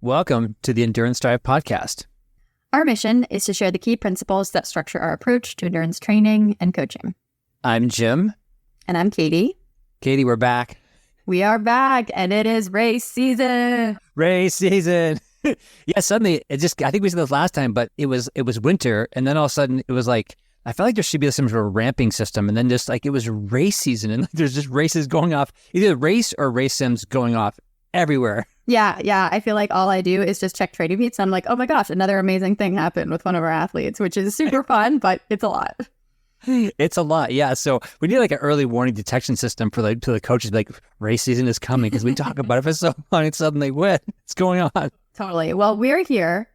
Welcome to the Endurance Drive podcast. Our mission is to share the key principles that structure our approach to endurance training and coaching. I'm Jim. And I'm Katie. Katie, we're back. We are back, and it is race season. Race season. Yeah, suddenly, I think we said this last time, but it was winter, and then all of a sudden, it was like, I felt like there should be some sort of ramping system, and then just like it was race season, and there's just races going off, either race or race sims going off everywhere. Yeah. I feel like all I do is just check training meets. I'm like, oh my gosh, another amazing thing happened with one of our athletes, which is super fun, but it's a lot. It's a lot, yeah. So we need like an early warning detection system for the coaches, like race season is coming, because we talk about it for so long and suddenly what's going on? Totally. Well, we're here.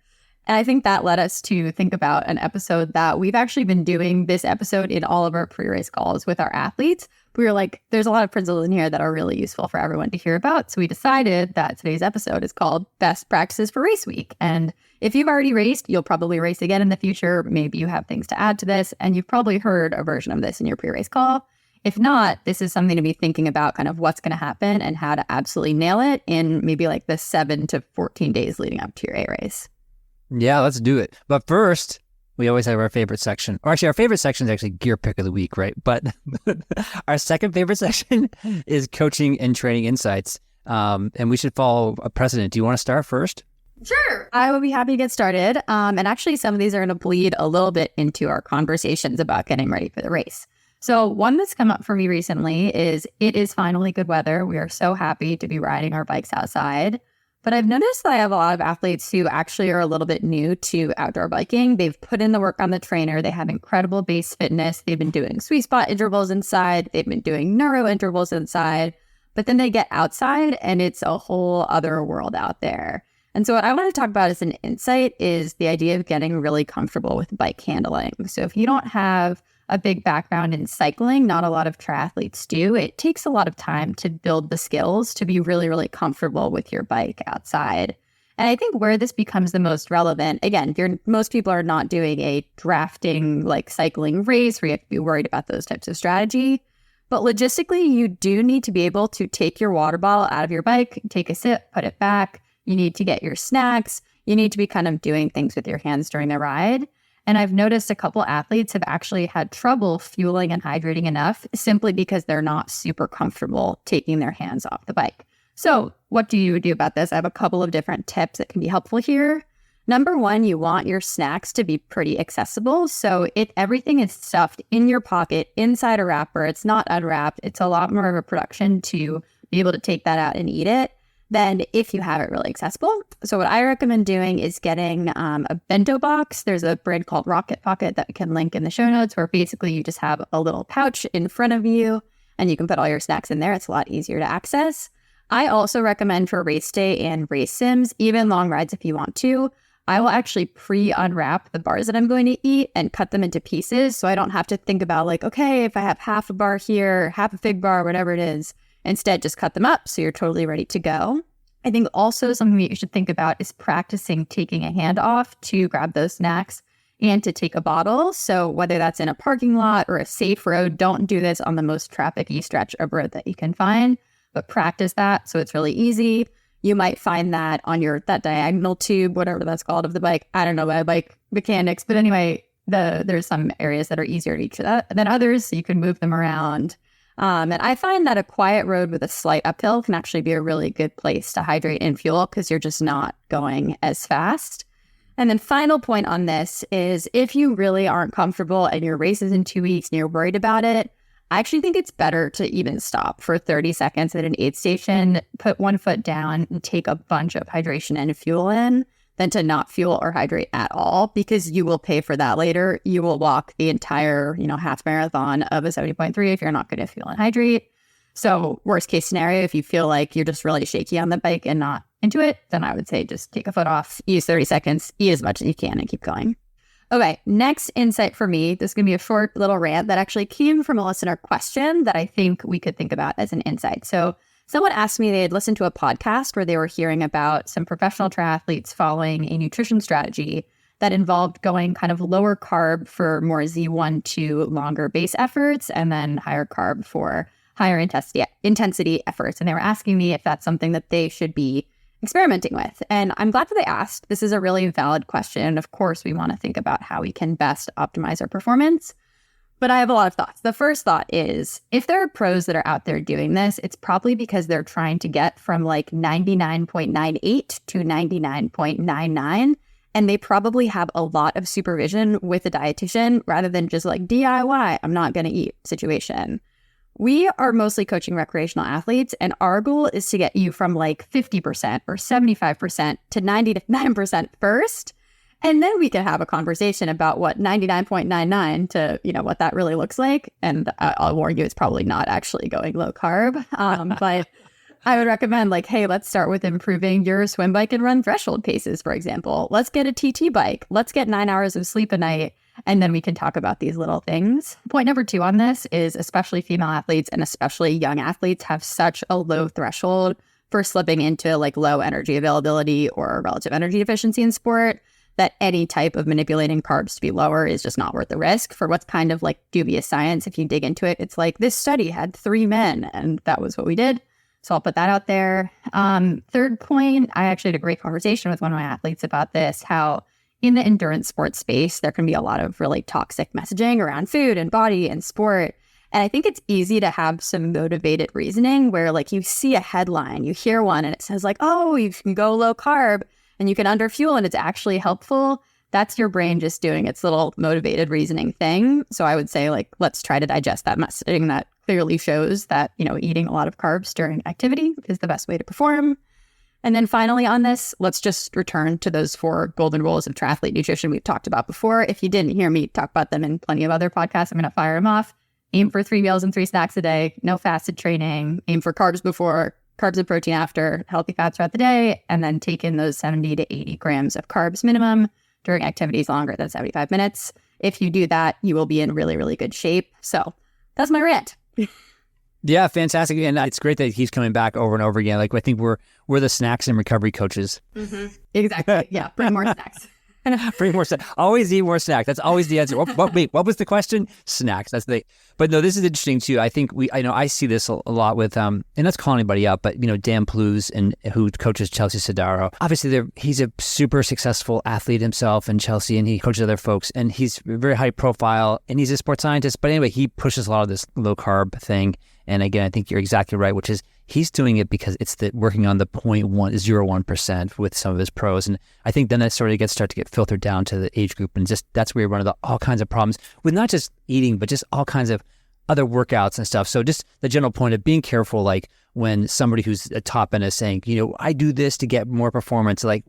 And I think that led us to think about an episode that we've actually been doing this episode in all of our pre-race calls with our athletes. We were like, there's a lot of principles in here that are really useful for everyone to hear about. So we decided that today's episode is called Best Practices for Race Week. And if you've already raced, you'll probably race again in the future. Maybe you have things to add to this, and you've probably heard a version of this in your pre-race call. If not, this is something to be thinking about, kind of what's going to happen and how to absolutely nail it in maybe like the 7 to 14 days leading up to your A race. Yeah, let's do it. But first, we always have our favorite section. Or actually, our favorite section is actually Gear Pick of the Week, right? But our second favorite section is Coaching and Training Insights. And we should follow a precedent. Do you want to start first? Sure. I would be happy to get started. And actually, some of these are going to bleed a little bit into our conversations about getting ready for the race. So one that's come up for me recently is it is finally good weather. We are so happy to be riding our bikes outside. But I've noticed that I have a lot of athletes who actually are a little bit new to outdoor biking. They've put in the work on the trainer. They have incredible base fitness. They've been doing sweet spot intervals inside. They've been doing neuro intervals inside. But then they get outside and it's a whole other world out there. And so what I want to talk about as an insight is the idea of getting really comfortable with bike handling. So if you don't have a big background in cycling, not a lot of triathletes do. It takes a lot of time to build the skills to be really, really comfortable with your bike outside. And I think where this becomes the most relevant, again, most people are not doing a drafting like cycling race where you have to be worried about those types of strategy. But logistically, you do need to be able to take your water bottle out of your bike, take a sip, put it back. You need to get your snacks. You need to be kind of doing things with your hands during the ride. And I've noticed a couple athletes have actually had trouble fueling and hydrating enough simply because they're not super comfortable taking their hands off the bike. So what do you do about this? I have a couple of different tips that can be helpful here. Number one, you want your snacks to be pretty accessible. So if everything is stuffed in your pocket inside a wrapper, it's not unwrapped, it's a lot more of a production to be able to take that out and eat it than if you have it really accessible. So what I recommend doing is getting a bento box. There's a brand called Rocket Pocket that we can link in the show notes, where basically you just have a little pouch in front of you and you can put all your snacks in there. It's a lot easier to access. I also recommend for race day and race sims, even long rides if you want to, I will actually pre-unwrap the bars that I'm going to eat and cut them into pieces so I don't have to think about like, okay, if I have half a bar here, half a fig bar, whatever it is. Instead, just cut them up so you're totally ready to go. I think also something that you should think about is practicing taking a hand off to grab those snacks and to take a bottle. So whether that's in a parking lot or a safe road, don't do this on the most traffic-y stretch of road that you can find, but practice that so it's really easy. You might find that on that diagonal tube, whatever that's called, of the bike. I don't know about bike mechanics, but anyway, there's some areas that are easier to reach than others, so you can move them around. And I find that a quiet road with a slight uphill can actually be a really good place to hydrate and fuel because you're just not going as fast. And then final point on this is if you really aren't comfortable and your race is in 2 weeks and you're worried about it, I actually think it's better to even stop for 30 seconds at an aid station, put one foot down and take a bunch of hydration and fuel in than to not fuel or hydrate at all, because you will pay for that later. You will walk the entire, half marathon of a 70.3 if you're not going to fuel and hydrate. So worst case scenario, if you feel like you're just really shaky on the bike and not into it, then I would say just take a foot off, use 30 seconds, eat as much as you can and keep going. Okay, next insight for me, this is going to be a short little rant that actually came from a listener question that I think we could think about as an insight. So someone asked me they had listened to a podcast where they were hearing about some professional triathletes following a nutrition strategy that involved going kind of lower carb for more Z1 to longer base efforts and then higher carb for higher intensity efforts. And they were asking me if that's something that they should be experimenting with. And I'm glad that they asked. This is a really valid question. Of course, we want to think about how we can best optimize our performance. But I have a lot of thoughts. The first thought is, if there are pros that are out there doing this, it's probably because they're trying to get from like 99.98 to 99.99. And they probably have a lot of supervision with a dietitian rather than just like DIY, I'm not going to eat situation. We are mostly coaching recreational athletes, and our goal is to get you from like 50% or 75% to 99% first. And then we can have a conversation about what 99.99 to, what that really looks like. And I'll warn you, it's probably not actually going low carb. But I would recommend like, hey, let's start with improving your swim, bike, and run threshold paces, for example. Let's get a TT bike. Let's get 9 hours of sleep a night. And then we can talk about these little things. Point number 2 on this is especially female athletes and especially young athletes have such a low threshold for slipping into like low energy availability or relative energy deficiency in sport, that any type of manipulating carbs to be lower is just not worth the risk for what's kind of like dubious science. If you dig into it, it's like this study had 3 men and that was what we did. So I'll put that out there. Third point, I actually had a great conversation with one of my athletes about this, how in the endurance sports space, there can be a lot of really toxic messaging around food and body and sport. And I think it's easy to have some motivated reasoning where like you see a headline, you hear one and it says like, oh, you can go low carb and you can underfuel and it's actually helpful. That's your brain just doing its little motivated reasoning thing. So I would say like, let's try to digest that messaging that clearly shows that, eating a lot of carbs during activity is the best way to perform. And then finally on this, let's just return to those 4 golden rules of triathlete nutrition we've talked about before. If you didn't hear me talk about them in plenty of other podcasts, I'm going to fire them off. Aim for 3 meals and 3 snacks a day, no fasted training, aim for carbs before, carbs and protein after, healthy fats throughout the day, and then take in those 70 to 80 grams of carbs minimum during activities longer than 75 minutes. If you do that, you will be in really, really good shape. So that's my rant. Yeah, fantastic. And it's great that he's coming back over and over again. Like, I think we're the snacks and recovery coaches. Mm-hmm. Exactly. Yeah. Bring more snacks. Bring more snacks. Always eat more snacks. That's always the answer. Wait, what was the question? Snacks. That's the. But no, this is interesting too. I think I see this a lot with and not calling anybody out, but Dan Plews and who coaches Chelsea Sodaro. Obviously, he's a super successful athlete himself in Chelsea, and he coaches other folks, and he's very high profile, and he's a sports scientist. But anyway, he pushes a lot of this low carb thing. And again, I think you're exactly right, which is he's doing it because it's working on the 0.01% with some of his pros. And I think then that start to get filtered down to the age group. And just that's where you run into all kinds of problems with not just eating, but just all kinds of other workouts and stuff. So just the general point of being careful, like when somebody who's a top end is saying, I do this to get more performance, like,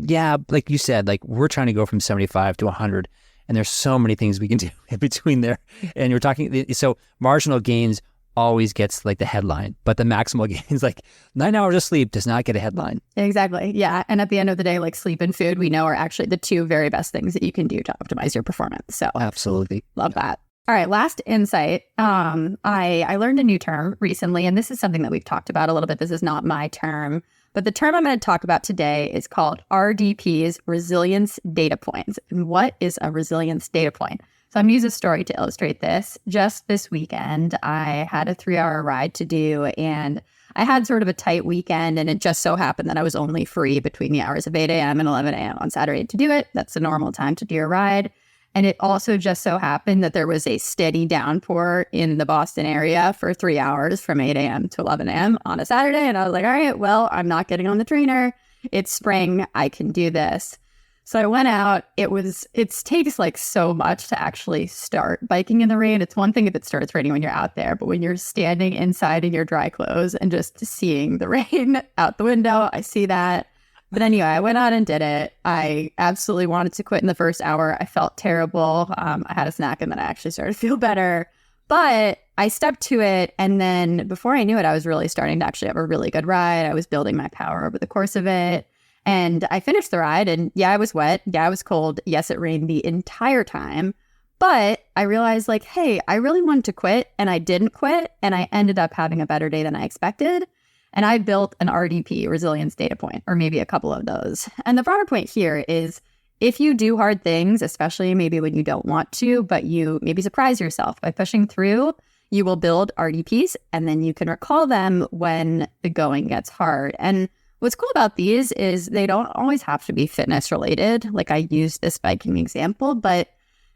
yeah, like you said, like we're trying to go from 75 to 100. And there's so many things we can do in between there. And you're talking, so marginal gains always gets like the headline, but the maximal gains, like 9 hours of sleep, does not get a headline. Exactly. Yeah. And at the end of the day, like sleep and food, we know are actually the 2 very best things that you can do to optimize your performance. So absolutely love that. All right. Last insight. I learned a new term recently, and this is something that we've talked about a little bit. This is not my term, but the term I'm going to talk about today is called RDP's resilience data points. And what is a resilience data point? So I'm going to use a story to illustrate this. Just this weekend, I had a 3-hour ride to do, and I had sort of a tight weekend, and it just so happened that I was only free between the hours of 8 a.m. and 11 a.m. on Saturday to do it. That's the normal time to do a ride. And it also just so happened that there was a steady downpour in the Boston area for 3 hours from 8 a.m. to 11 a.m. on a Saturday. And I was like, all right, well, I'm not getting on the trainer. It's spring. I can do this. So I went out. It takes like so much to actually start biking in the rain. It's one thing if it starts raining when you're out there, but when you're standing inside in your dry clothes and just seeing the rain out the window, I see that. But anyway, I went out and did it. I absolutely wanted to quit in the first hour. I felt terrible. I had a snack and then I actually started to feel better. But I stepped to it. And then before I knew it, I was really starting to actually have a really good ride. I was building my power over the course of it. And I finished the ride, and yeah, I was wet. Yeah, I was cold. Yes, it rained the entire time. But I realized like, hey, I really wanted to quit, and I didn't quit. And I ended up having a better day than I expected. And I built an RDP, resilience data point, or maybe a couple of those. And the broader point here is if you do hard things, especially maybe when you don't want to, but you maybe surprise yourself by pushing through, you will build RDPs, and then you can recall them when the going gets hard. And What's cool about these is they don't always have to be fitness related. Like I used this biking example, but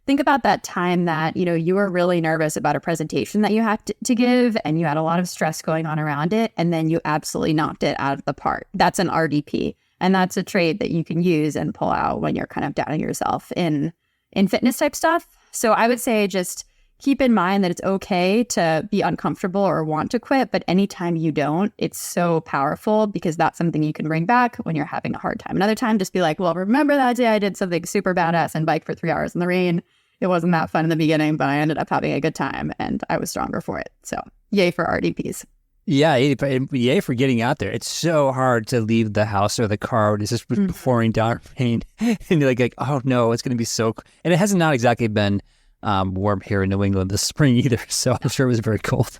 think about that time that, you were really nervous about a presentation that you had to give and you had a lot of stress going on around it. And then you absolutely knocked it out of the park. That's an RDP. And that's a trait that you can use and pull out when you're kind of doubting yourself in fitness type stuff. So I would say just keep in mind that it's okay to be uncomfortable or want to quit, but anytime you don't, it's so powerful because that's something you can bring back when you're having a hard time. Another time, just be like, well, remember that day I did something super badass and bike for 3 hours in the rain. It wasn't that fun in the beginning, but I ended up having a good time and I was stronger for it. So yay for RDPs. Yeah, yay for getting out there. It's so hard to leave the house or the car when it's just pouring down rain. And you're like, oh no, it's going to be so... And it has not exactly been warm here in New England this spring either, so I'm sure it was very cold.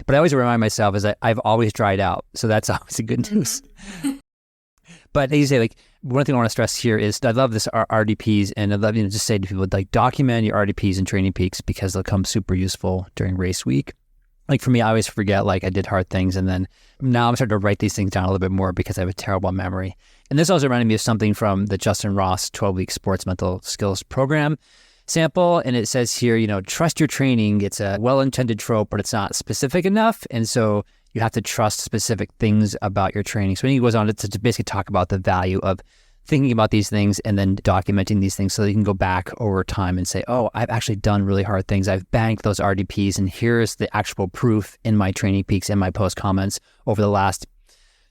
But I always remind myself is that I've always dried out, so that's always a good news. But as you say, like, one thing I want to stress here is I love this RDPs, and I love just say to people, like, document your RDPs and training peaks because they'll come super useful during race week. Like for me, I always forget, like I did hard things, and then now I'm starting to write these things down a little bit more because I have a terrible memory. And this also reminded me of something from the Justin Ross 12-week sports mental skills program sample. And it says here, trust your training. It's a well-intended trope, but it's not specific enough. And so you have to trust specific things about your training. So he goes on to basically talk about the value of thinking about these things and then documenting these things so that you can go back over time and say, oh, I've actually done really hard things. I've banked those RDPs, and here's the actual proof in my training peaks and my post comments over the last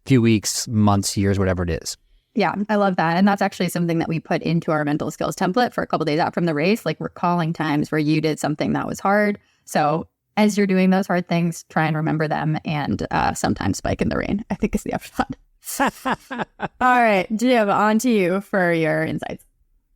few weeks, months, years, whatever it is. Yeah, I love that. And that's actually something that we put into our mental skills template for a couple of days out from the race, like recalling times where you did something that was hard. So as you're doing those hard things, try and remember them and sometimes bike in the rain, I think is the upshot. All right, Jim, on to you for your insights.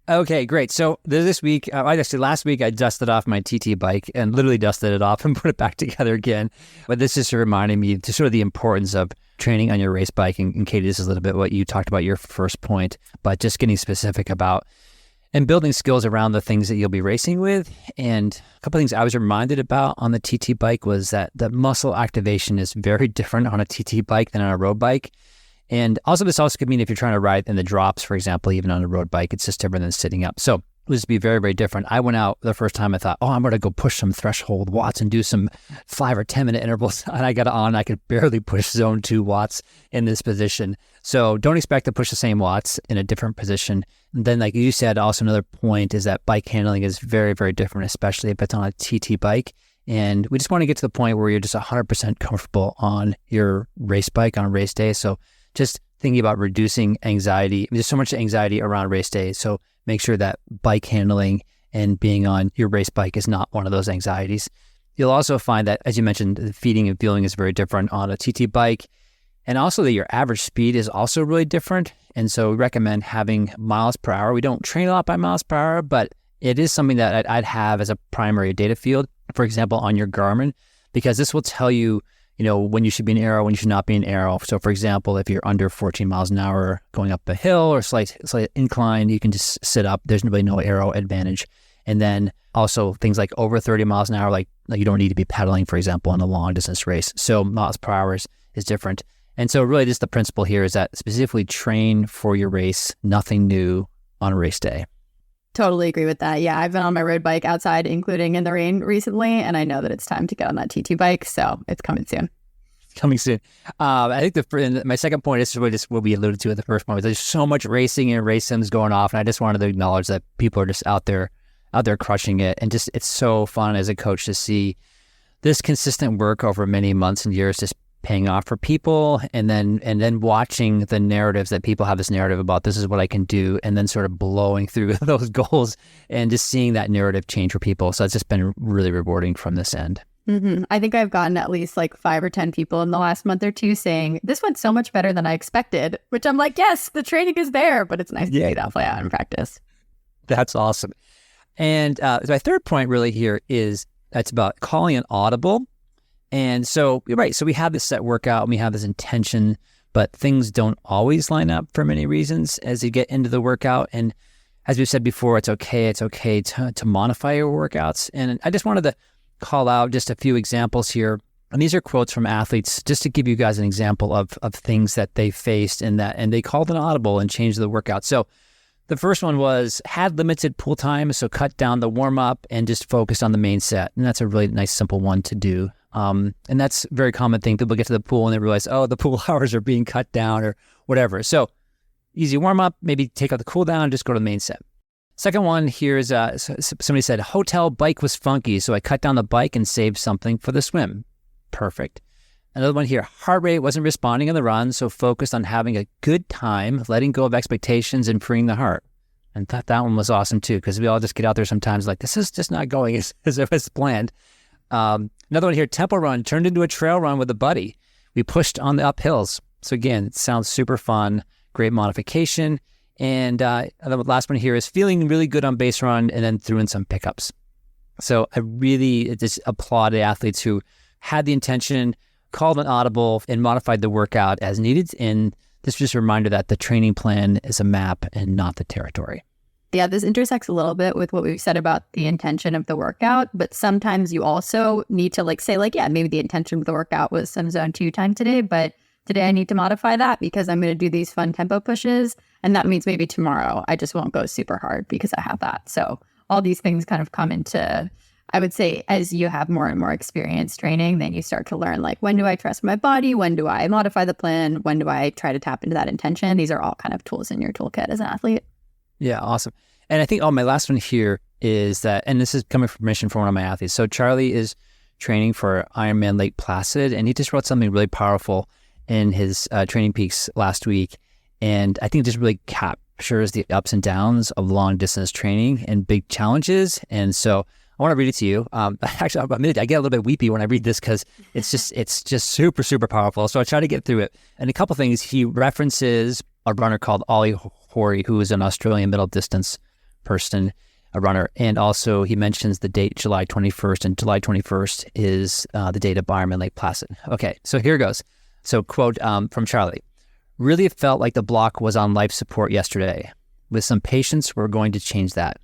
Okay, great. So this week, last week I dusted off my TT bike and literally dusted it off and put it back together again. But this just reminded me to sort of the importance of training on your race bike. And Katie, this is a little bit what you talked about your first point, but just getting specific about and building skills around the things that you'll be racing with. And a couple of things I was reminded about on the TT bike was that the muscle activation is very different on a TT bike than on a road bike. And also this also could mean if you're trying to ride in the drops, for example, even on a road bike, it's just different than sitting up. So it would be very, very different. I went out the first time, I thought, I'm going to go push some threshold watts and do some 5 or 10 minute intervals. And I got on, I could barely push zone 2 watts in this position. So don't expect to push the same watts in a different position. And then like you said, also another point is that bike handling is very, very different, especially if it's on a TT bike. And we just want to get to the point where you're just 100% comfortable on your race bike on race day. So just thinking about reducing anxiety. There's so much anxiety around race day. So make sure that bike handling and being on your race bike is not one of those anxieties. You'll also find that, as you mentioned, the feeding and fueling is very different on a TT bike. And also that your average speed is also really different. And so we recommend having miles per hour. We don't train a lot by miles per hour, but it is something that I'd have as a primary data field, for example, on your Garmin, because this will tell you, when you should be in aero, when you should not be in aero. So for example, if you're under 14 miles an hour going up a hill or slight incline, you can just sit up. There's really no aero advantage. And then also things like over 30 miles an hour, like you don't need to be pedaling, for example, in a long distance race. So miles per hour is different. And so really just the principle here is that specifically train for your race, nothing new on a race day. Totally agree with that. Yeah, I've been on my road bike outside, including in the rain recently, and I know that it's time to get on that TT bike, so it's coming soon. Coming soon. I think my second point is just what we alluded to at the first point. There's so much racing and race sims going off, and I just wanted to acknowledge that people are just out there crushing it, and just it's so fun as a coach to see this consistent work over many months and years just paying off for people, and then watching the narratives that people have this narrative about this is what I can do, and then sort of blowing through those goals and just seeing that narrative change for people. So it's just been really rewarding from this end. Mm-hmm. I think I've gotten at least like 5 or 10 people in the last month or two saying, this went so much better than I expected, which I'm like, yes, the training is there, but it's nice to see that play out in practice. That's awesome. And my third point really here is that's about calling an audible. And so, you're right. So we have this set workout and we have this intention, but things don't always line up for many reasons as you get into the workout. And as we've said before, it's okay to modify your workouts. And I just wanted to call out just a few examples here And these are quotes from athletes just to give you guys an example of things that they faced and they called an audible and changed the workout. So the first one was had limited pool time, so cut down the warm up and just focused on the main set. And that's a really nice, simple one to do. And that's a very common thing. People get to the pool and they realize, oh, the pool hours are being cut down or whatever. So easy warm up, maybe take out the cool down, just go to the main set. Second one here is somebody said, hotel bike was funky, so I cut down the bike and saved something for the swim. Perfect. Another one here, heart rate wasn't responding on the run, so focused on having a good time, letting go of expectations and freeing the heart. And thought that one was awesome too, because we all just get out there sometimes like, this is just not going as it was planned. Another one here, tempo run turned into a trail run with a buddy. We pushed on the uphills. So again, it sounds super fun, great modification. And the last one here is feeling really good on base run and then threw in some pickups. So I really just applaud the athletes who had the intention, called an audible, and modified the workout as needed. And this is just a reminder that the training plan is a map and not the territory. Yeah, this intersects a little bit with what we've said about the intention of the workout, but sometimes you also need to say yeah, maybe the intention of the workout was some zone 2 time today, but today I need to modify that because I'm going to do these fun tempo pushes. And that means maybe tomorrow I just won't go super hard because I have that. So all these things kind of come into, I would say, as you have more and more experience training, then you start to learn when do I trust my body? When do I modify the plan? When do I try to tap into that intention? These are all kind of tools in your toolkit as an athlete. Yeah, awesome. And I think, my last one here is that, and this is coming from permission from one of my athletes. So Charlie is training for Ironman Lake Placid, and he just wrote something really powerful in his Training Peaks last week. And I think it just really captures the ups and downs of long distance training and big challenges. And so I want to read it to you. Actually, I get a little bit weepy when I read this because it's just super, super powerful. So I try to get through it. And a couple things, he references a runner called Ollie Hoare, who is an Australian middle distance person, a runner. And also he mentions the date, July 21st, and July 21st is the date of Ironman Lake Placid. Okay, so here goes. So quote from Charlie, really felt like the block was on life support yesterday. With some patience, we're going to change that.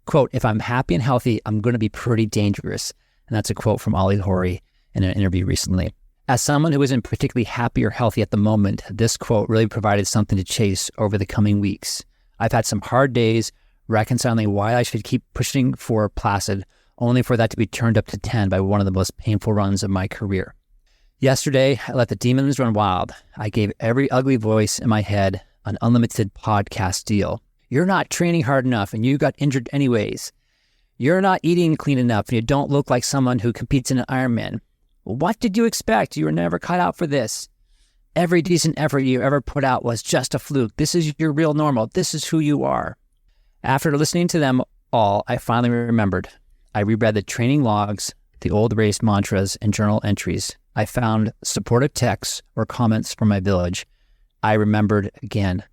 Quote, if I'm happy and healthy, I'm going to be pretty dangerous. And that's a quote from Ollie Hoare in an interview recently. As someone who isn't particularly happy or healthy at the moment, this quote really provided something to chase over the coming weeks. I've had some hard days reconciling why I should keep pushing for Placid, only for that to be turned up to 10 by one of the most painful runs of my career. Yesterday, I let the demons run wild. I gave every ugly voice in my head an unlimited podcast deal. You're not training hard enough and you got injured anyways. You're not eating clean enough and you don't look like someone who competes in an Ironman. What did you expect? You were never cut out for this. Every decent effort you ever put out was just a fluke. This is your real normal. This is who you are. After listening to them all, I finally remembered. I reread the training logs, the old race mantras, and journal entries. I found supportive texts or comments from my village. I remembered again.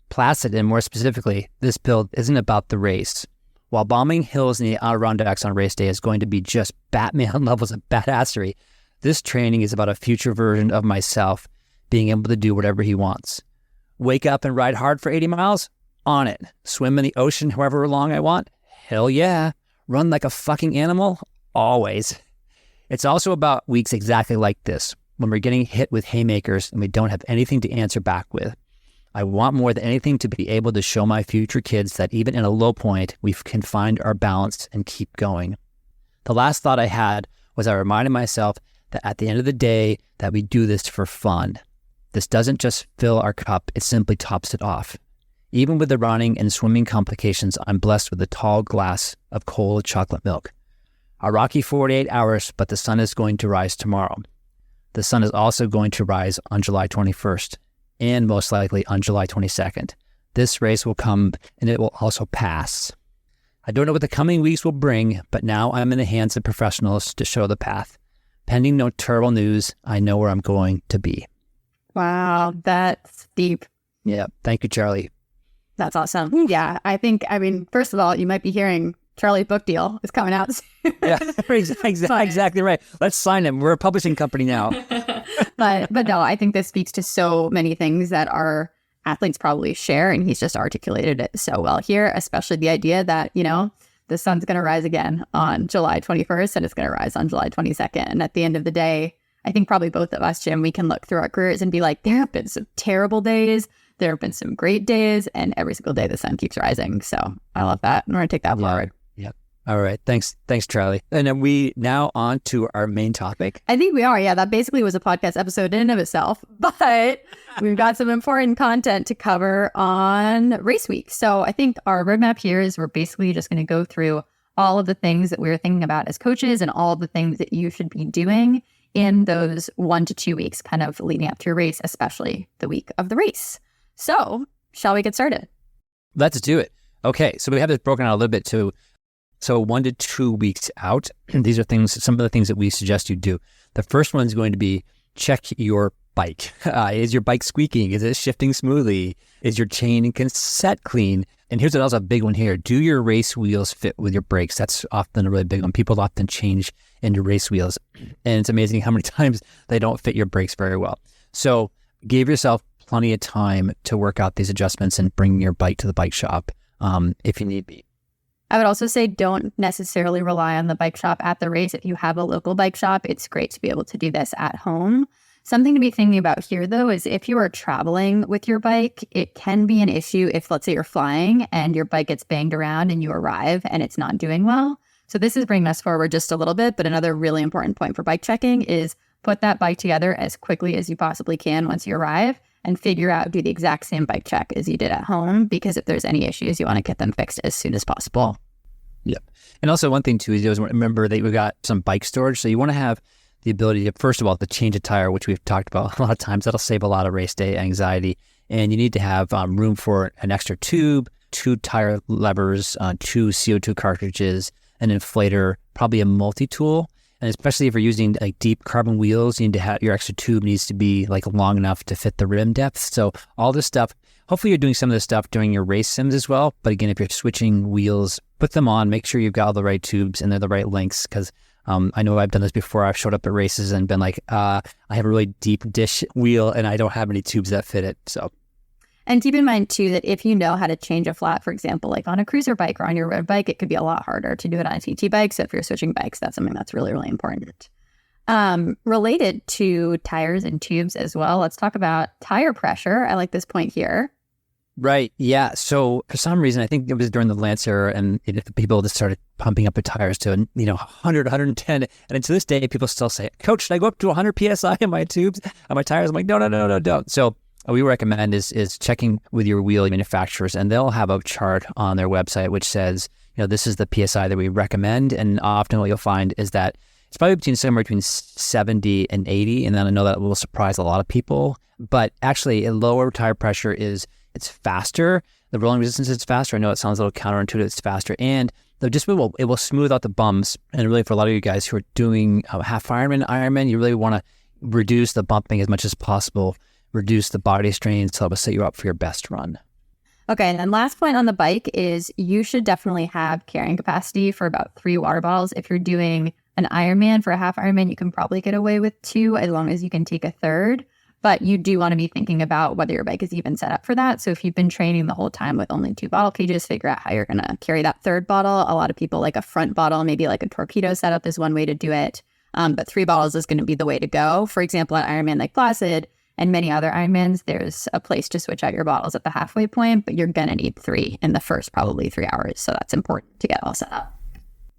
Placid, and more specifically, this build isn't about the race. While bombing hills in the Adirondacks on race day is going to be just Batman levels of badassery, this training is about a future version of myself being able to do whatever he wants. Wake up and ride hard for 80 miles? On it. Swim in the ocean however long I want? Hell yeah. Run like a fucking animal? Always. It's also about weeks exactly like this, when we're getting hit with haymakers and we don't have anything to answer back with. I want more than anything to be able to show my future kids that even in a low point, we can find our balance and keep going. The last thought I had was I reminded myself that at the end of the day, that we do this for fun. This doesn't just fill our cup, it simply tops it off. Even with the running and swimming complications, I'm blessed with a tall glass of cold chocolate milk. A rocky 48 hours, but the sun is going to rise tomorrow. The sun is also going to rise on July 21st, and most likely on July 22nd. This race will come, and it will also pass. I don't know what the coming weeks will bring, but now I'm in the hands of professionals to show the path. Pending no terrible news, I know where I'm going to be. Wow, that's deep. Yeah, thank you, Charlie. That's awesome. Yeah, I mean, first of all, you might be hearing Charlie's book deal is coming out soon. Yeah, exactly right. Let's sign him. We're a publishing company now. but no, I think this speaks to so many things that our athletes probably share, and he's just articulated it so well here, especially the idea that, the sun's going to rise again on July 21st and it's going to rise on July 22nd. And at the end of the day, I think probably both of us, Jim, we can look through our careers and be like, there have been some terrible days. There have been some great days, and every single day the sun keeps rising. So I love that. And we're going to take that forward. Yep. All right. Thanks, Charlie. And then we now on to our main topic. I think we are. Yeah, that basically was a podcast episode in and of itself, but we've got some important content to cover on race week. So I think our roadmap here is we're basically just going to go through all of the things that we're thinking about as coaches and all of the things that you should be doing in those 1 to 2 weeks kind of leading up to your race, especially the week of the race. So shall we get started? Let's do it. Okay. So we have this broken out a little bit too. So 1 to 2 weeks out, these are some of the things that we suggest you do. The first one is going to be check your bike. Is your bike squeaking? Is it shifting smoothly? Is your chain and cassette clean? And here's also a big one here. Do your race wheels fit with your brakes? That's often a really big one. People often change into race wheels, and it's amazing how many times they don't fit your brakes very well. So give yourself plenty of time to work out these adjustments and bring your bike to the bike shop if you need be. I would also say don't necessarily rely on the bike shop at the race. If you have a local bike shop, it's great to be able to do this at home. Something to be thinking about here, though, is if you are traveling with your bike, it can be an issue if, let's say, you're flying and your bike gets banged around and you arrive and it's not doing well. So this is bringing us forward just a little bit, but another really important point for bike checking is put that bike together as quickly as you possibly can once you arrive and figure out, do the exact same bike check as you did at home, because if there's any issues, you want to get them fixed as soon as possible. Yep. And also one thing too is remember that we've got some bike storage. So you want to have the ability to, first of all, to change a tire, which we've talked about a lot of times. That'll save a lot of race day anxiety. And you need to have room for an extra tube, 2 tire levers, 2 CO2 cartridges, an inflator, probably a multi-tool. And especially if you're using like deep carbon wheels, you need to have your extra tube needs to be like long enough to fit the rim depth. So all this stuff, hopefully you're doing some of this stuff during your race sims as well. But again, if you're switching wheels, put them on, make sure you've got all the right tubes and they're the right lengths. Because I know I've done this before. I've showed up at races and been like, I have a really deep dish wheel and I don't have any tubes that fit it. So. And keep in mind, too, that if you know how to change a flat, for example, like on a cruiser bike or on your road bike, it could be a lot harder to do it on a TT bike. So if you're switching bikes, that's something that's really, really important. Related to tires and tubes as well, let's talk about tire pressure. I like this point here. Right. Yeah. So for some reason, I think it was during the Lance era and people just started pumping up the tires to, 100, 110. And to this day, people still say, Coach, should I go up to 100 PSI in my tubes, on my tires? I'm like, no, don't. So what we recommend is checking with your wheel manufacturers, and they'll have a chart on their website which says, this is the PSI that we recommend. And often what you'll find is that it's probably somewhere between 70 and 80. And then I know that will surprise a lot of people, but actually a lower tire pressure it's faster. The rolling resistance is faster. I know it sounds a little counterintuitive. It's faster. And it will smooth out the bumps. And really for a lot of you guys who are doing half Ironman, you really want to reduce the bumping as much as possible, reduce the body strain so it'll set you up for your best run. Okay, and then last point on the bike is you should definitely have carrying capacity for about 3 water bottles. If you're doing an Ironman, for a half Ironman, you can probably get away with 2 as long as you can take a third. But you do want to be thinking about whether your bike is even set up for that. So if you've been training the whole time with only 2 bottle cages, figure out how you're going to carry that third bottle. A lot of people like a front bottle, maybe like a torpedo setup is one way to do it. But 3 bottles is going to be the way to go. For example, at Ironman Lake Placid and many other Ironmans, there's a place to switch out your bottles at the halfway point, but you're going to need 3 in the first probably 3 hours. So that's important to get all set up.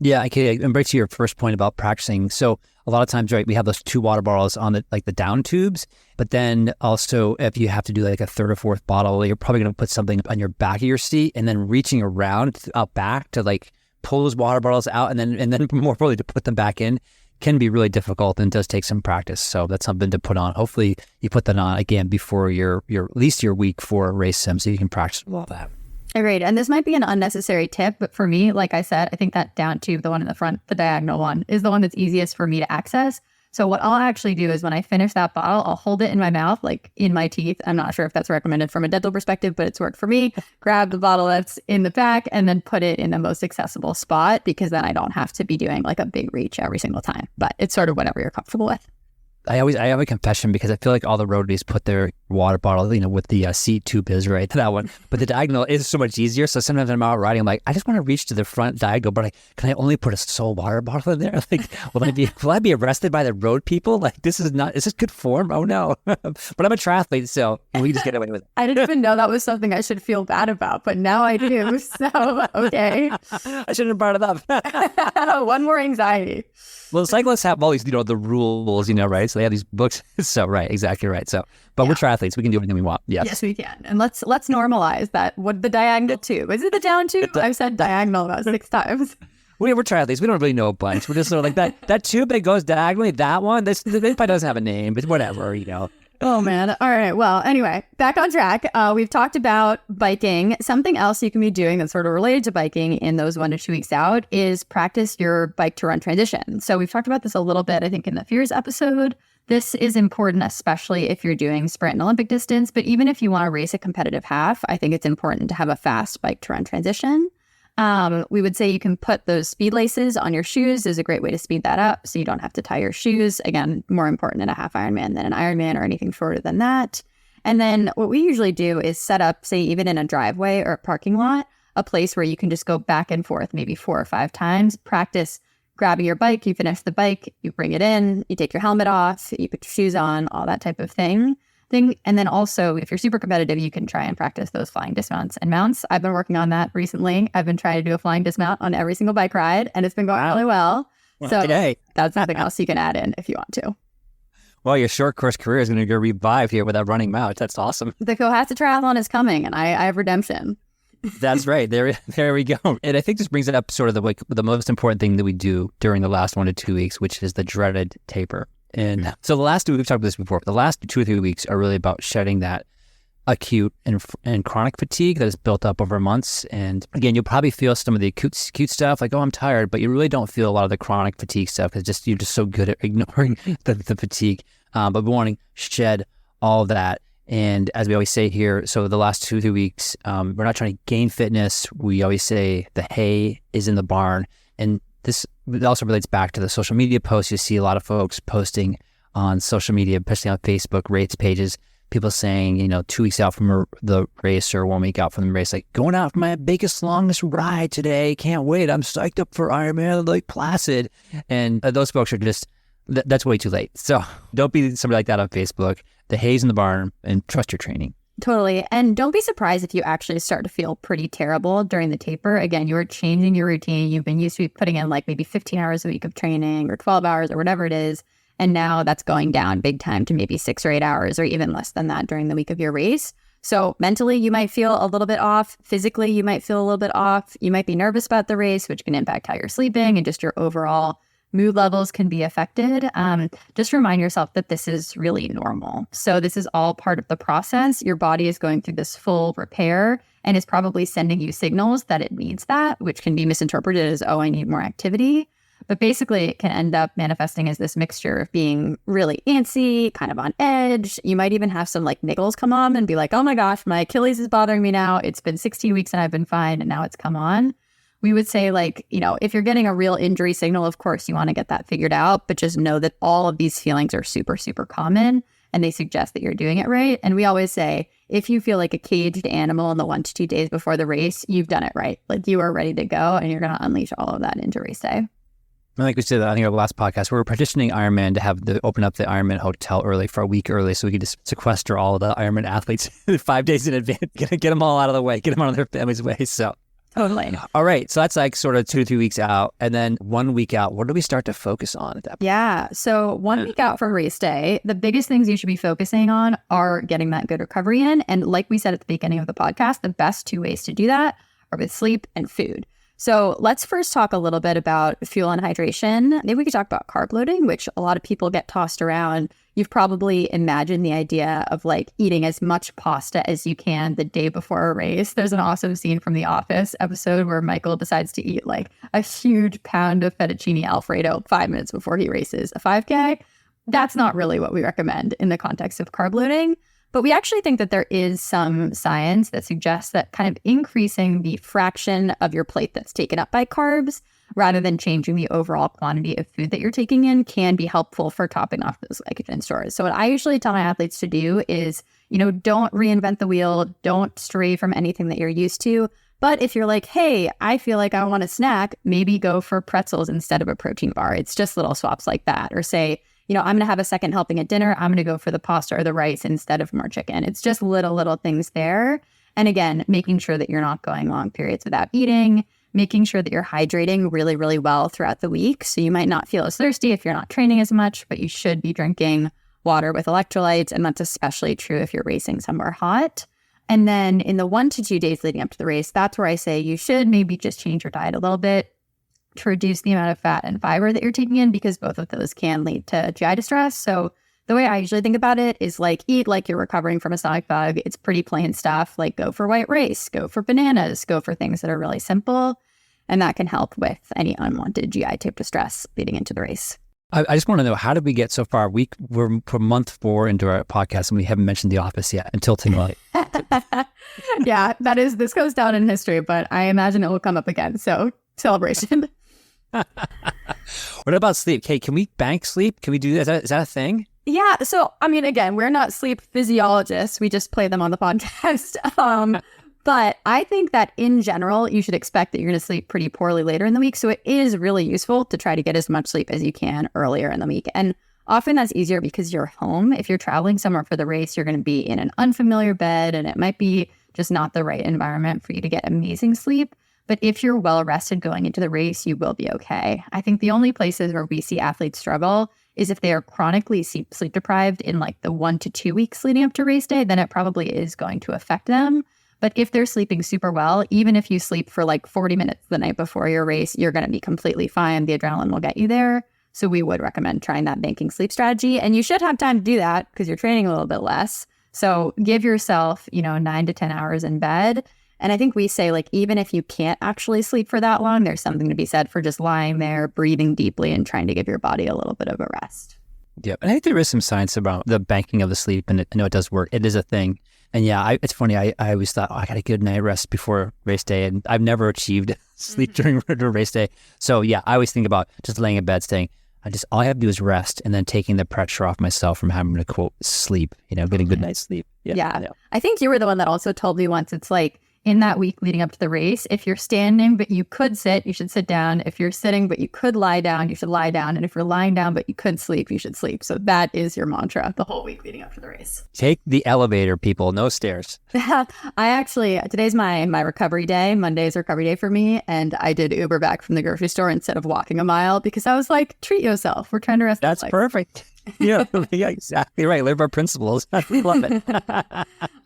Yeah, okay. And back to your first point about practicing. So a lot of times, right, we have those 2 water bottles on the down tubes, but then also if you have to do like a third or fourth bottle, you're probably going to put something on your back of your seat and then reaching around out back to like pull those water bottles out and then more fully to put them back in can be really difficult and does take some practice. So that's something to put on. Hopefully you put that on again before your at least your week 4 race sim so you can practice all that. Agreed. And this might be an unnecessary tip, but for me, like I said, I think that down tube, the one in the front, the diagonal one, is the one that's easiest for me to access. So what I'll actually do is when I finish that bottle, I'll hold it in my mouth, like in my teeth. I'm not sure if that's recommended from a dental perspective, but it's worked for me. Grab the bottle that's in the back and then put it in the most accessible spot, because then I don't have to be doing like a big reach every single time. But it's sort of whatever you're comfortable with. I have a confession because I feel like all the roadies put their water bottle, with the seat tube is, right? That one. But the diagonal is so much easier. So sometimes I'm out riding, I'm like, I just want to reach to the front diagonal, but can I only put a sole water bottle in there? Like, will I be arrested by the road people? Like, is this good form? Oh no. But I'm a triathlete, so we just get away with it. I didn't even know that was something I should feel bad about, but now I do. So, okay. I shouldn't have brought it up. One more anxiety. Well, cyclists have all these, the rules, right? So they have these books. So, right, exactly right. So, but we're triathletes. We can do anything we want. Yes, we can. And let's normalize that. What the diagonal tube? Is it the down tube? I've said diagonal about 6 times. We're triathletes. We don't really know a bunch. We're just sort of like that tube that goes diagonally, that one, this probably doesn't have a name, but whatever, Oh, man. All right. Well, anyway, back on track. We've talked about biking. Something else you can be doing that's sort of related to biking in those 1 to 2 weeks out is practice your bike to run transition. So we've talked about this a little bit, I think, in the Fears episode. This is important, especially if you're doing sprint and Olympic distance. But even if you want to race a competitive half, I think it's important to have a fast bike to run transition. We would say you can put those speed laces on your shoes is a great way to speed that up so you don't have to tie your shoes. Again, more important in a half Ironman than an Ironman or anything shorter than that. And then what we usually do is set up, say, even in a driveway or a parking lot, a place where you can just go back and forth maybe 4 or 5 times. Practice grabbing your bike, you finish the bike, you bring it in, you take your helmet off, you put your shoes on, all that type of thing. And then also, if you're super competitive, you can try and practice those flying dismounts and mounts. I've been working on that recently. I've been trying to do a flying dismount on every single bike ride, and it's been going really well. So that's something else you can add in if you want to. Well, your short course career is going to go revive here with that running mount. That's awesome. The Cohasset Triathlon is coming, and I have redemption. That's right. There we go. And I think this brings it up sort of the most important thing that we do during the last 1 to 2 weeks, which is the dreaded taper. And so we've talked about this before. The last 2 or 3 weeks are really about shedding that acute and chronic fatigue that is built up over months. And again, you'll probably feel some of the acute stuff, like, oh, I'm tired, but you really don't feel a lot of the chronic fatigue stuff because you're just so good at ignoring the fatigue. But we want to shed all of that. And as we always say here, so the last 2 or 3 weeks, we're not trying to gain fitness. We always say the hay is in the barn. And this also relates back to the social media posts. You see a lot of folks posting on social media, especially on Facebook, race pages, people saying, 2 weeks out from the race or 1 week out from the race, like, going out for my biggest, longest ride today. Can't wait. I'm psyched up for Ironman, like Placid. And those folks are just, that's way too late. So don't be somebody like that on Facebook. The hay's in the barn, and trust your training. Totally. And don't be surprised if you actually start to feel pretty terrible during the taper. Again, you're changing your routine. You've been used to putting in like maybe 15 hours a week of training or 12 hours or whatever it is. And now that's going down big time to maybe 6 or 8 hours or even less than that during the week of your race. So mentally, you might feel a little bit off. Physically, you might feel a little bit off. You might be nervous about the race, which can impact how you're sleeping and just your overall mood levels can be affected. Just remind yourself that this is really normal. So this is all part of the process. Your body is going through this full repair and is probably sending you signals that it needs that, which can be misinterpreted as, oh, I need more activity. But basically, it can end up manifesting as this mixture of being really antsy, kind of on edge. You might even have some like niggles come on and be like, oh my gosh, my Achilles is bothering me now. It's been 16 weeks and I've been fine, and now it's come on. We would say, like, if you're getting a real injury signal, of course, you want to get that figured out, but just know that all of these feelings are super, super common, and they suggest that you're doing it right. And we always say, if you feel like a caged animal in the 1 to 2 days before the race, you've done it right. Like, you are ready to go, and you're going to unleash all of that into race day. And like we said, I think our last podcast, we were petitioning Ironman to have open up the Ironman hotel early for a week early so we could just sequester all of the Ironman athletes 5 days in advance, get them all out of the way, get them out of their family's way. So. Totally. All right. So that's like sort of 2 to 3 weeks out. And then 1 week out, what do we start to focus on at that point? Yeah. So 1 week out from race day, the biggest things you should be focusing on are getting that good recovery in. And like we said at the beginning of the podcast, the best 2 ways to do that are with sleep and food. So let's first talk a little bit about fuel and hydration. Maybe we could talk about carb loading, which a lot of people get tossed around. You've probably imagined the idea of like eating as much pasta as you can the day before a race. There's an awesome scene from The Office episode where Michael decides to eat like a huge pound of fettuccine Alfredo 5 minutes before he races a 5K. That's not really what we recommend in the context of carb loading. But we actually think that there is some science that suggests that kind of increasing the fraction of your plate that's taken up by carbs rather than changing the overall quantity of food that you're taking in can be helpful for topping off those glycogen stores. So what I usually tell my athletes to do is, don't reinvent the wheel, don't stray from anything that you're used to. But if you're like, hey, I feel like I want a snack, maybe go for pretzels instead of a protein bar. It's just little swaps like that. Or say, I'm going to have a second helping at dinner. I'm going to go for the pasta or the rice instead of more chicken. It's just little things there. And again, making sure that you're not going long periods without eating, making sure that you're hydrating really, really well throughout the week. So you might not feel as thirsty if you're not training as much, but you should be drinking water with electrolytes. And that's especially true if you're racing somewhere hot. And then in the 1 to 2 days leading up to the race, that's where I say you should maybe just change your diet a little bit to reduce the amount of fat and fiber that you're taking in, because both of those can lead to GI distress. So the way I usually think about it is eat like you're recovering from a stomach bug. It's pretty plain stuff, like go for white rice, go for bananas, go for things that are really simple. And that can help with any unwanted GI type distress leading into the race. I just want to know, how did we get so far? We're month 4 into our podcast and we haven't mentioned The Office yet until tonight. Yeah, this goes down in history, but I imagine it will come up again. So celebration. What about sleep? Okay, can we bank sleep? Can we do that? Is that a thing? Yeah. So, again, we're not sleep physiologists. We just play them on the podcast. But I think that in general, you should expect that you're going to sleep pretty poorly later in the week. So it is really useful to try to get as much sleep as you can earlier in the week. And often that's easier because you're home. If you're traveling somewhere for the race, you're going to be in an unfamiliar bed and it might be just not the right environment for you to get amazing sleep. But if you're well rested going into the race, you will be okay. I think the only places where we see athletes struggle is if they are chronically sleep deprived in the 1 to 2 weeks leading up to race day, then it probably is going to affect them. But if they're sleeping super well, even if you sleep for 40 minutes the night before your race, you're going to be completely fine. The adrenaline will get you there. So we would recommend trying that banking sleep strategy. And you should have time to do that because you're training a little bit less. So give yourself, 9 to 10 hours in bed. And I think we say even if you can't actually sleep for that long, there's something to be said for just lying there, breathing deeply and trying to give your body a little bit of a rest. Yeah. And I think there is some science about the banking of the sleep, and I know it does work. It is a thing. And yeah, it's funny. I always thought, I got a good night rest before race day, and I've never achieved sleep during race day. So yeah, I always think about just laying in bed, saying, all I have to do is rest, and then taking the pressure off myself from having to quote sleep. Getting good night's sleep. Yeah. I think you were the one that also told me once. It's in that week leading up to the race, if you're standing but you could sit, you should sit down. If you're sitting but you could lie down, you should lie down. And if you're lying down but you could sleep, you should sleep. So that is your mantra the whole week leading up to the race. Take the elevator, people, no stairs. Today's my recovery day. Monday's recovery day for me. And I did Uber back from the grocery store instead of walking a mile because I was treat yourself. We're trying to rest. That's perfect. Yeah, exactly right. Live our principles. I love it.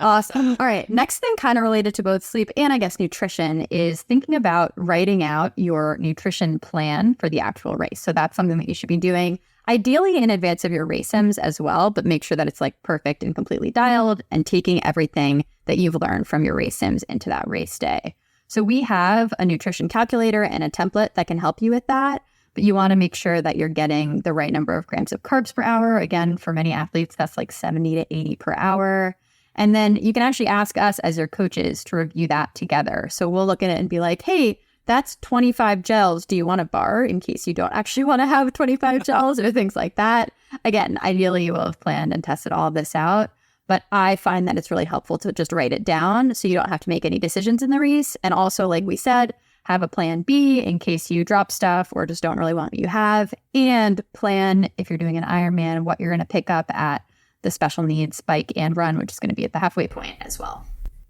Awesome. All right. Next thing kind of related to both sleep and I guess nutrition is thinking about writing out your nutrition plan for the actual race. So that's something that you should be doing ideally in advance of your race sims as well, but make sure that it's perfect and completely dialed and taking everything that you've learned from your race sims into that race day. So we have a nutrition calculator and a template that can help you with that. But you want to make sure that you're getting the right number of grams of carbs per hour. Again, for many athletes, that's 70 to 80 per hour. And then you can actually ask us as your coaches to review that together. So we'll look at it and be like, hey, that's 25 gels. Do you want a bar in case you don't actually want to have 25 gels or things like that? Again, ideally, you will have planned and tested all of this out. But I find that it's really helpful to just write it down so you don't have to make any decisions in the race. And also, like we said, have a plan B in case you drop stuff or just don't really want what you have, and plan if you're doing an Ironman, what you're going to pick up at the special needs bike and run, which is going to be at the halfway point as well.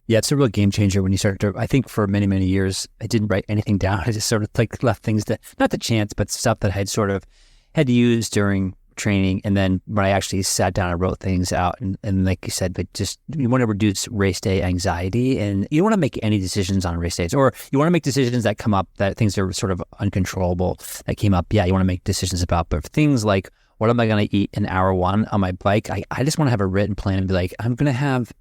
Yeah, it's a real game changer when you start to, I think for many, many years, I didn't write anything down. I just sort of left things that, not the chance, but stuff that I had sort of had to use during training. And then when I actually sat down and wrote things out, and like you said, but just you want to reduce race day anxiety, and you don't want to make any decisions on race days, or you want to make decisions that come up, that things are sort of uncontrollable that came up. Yeah, you want to make decisions about, but things like, what am I going to eat in hour 1 on my bike? I just want to have a written plan and be like, I'm going to have,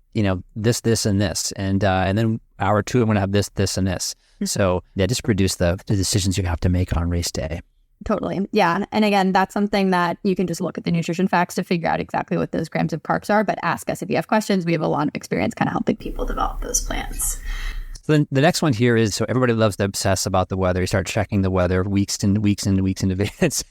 this, and this. And then hour 2, I'm going to have this, and this. So yeah, just reduce the decisions you have to make on race day. Totally. Yeah. And again, that's something that you can just look at the nutrition facts to figure out exactly what those grams of carbs are, but ask us if you have questions. We have a lot of experience kind of helping people develop those plans. So then the next one here is, so everybody loves to obsess about the weather. You start checking the weather weeks in in advance.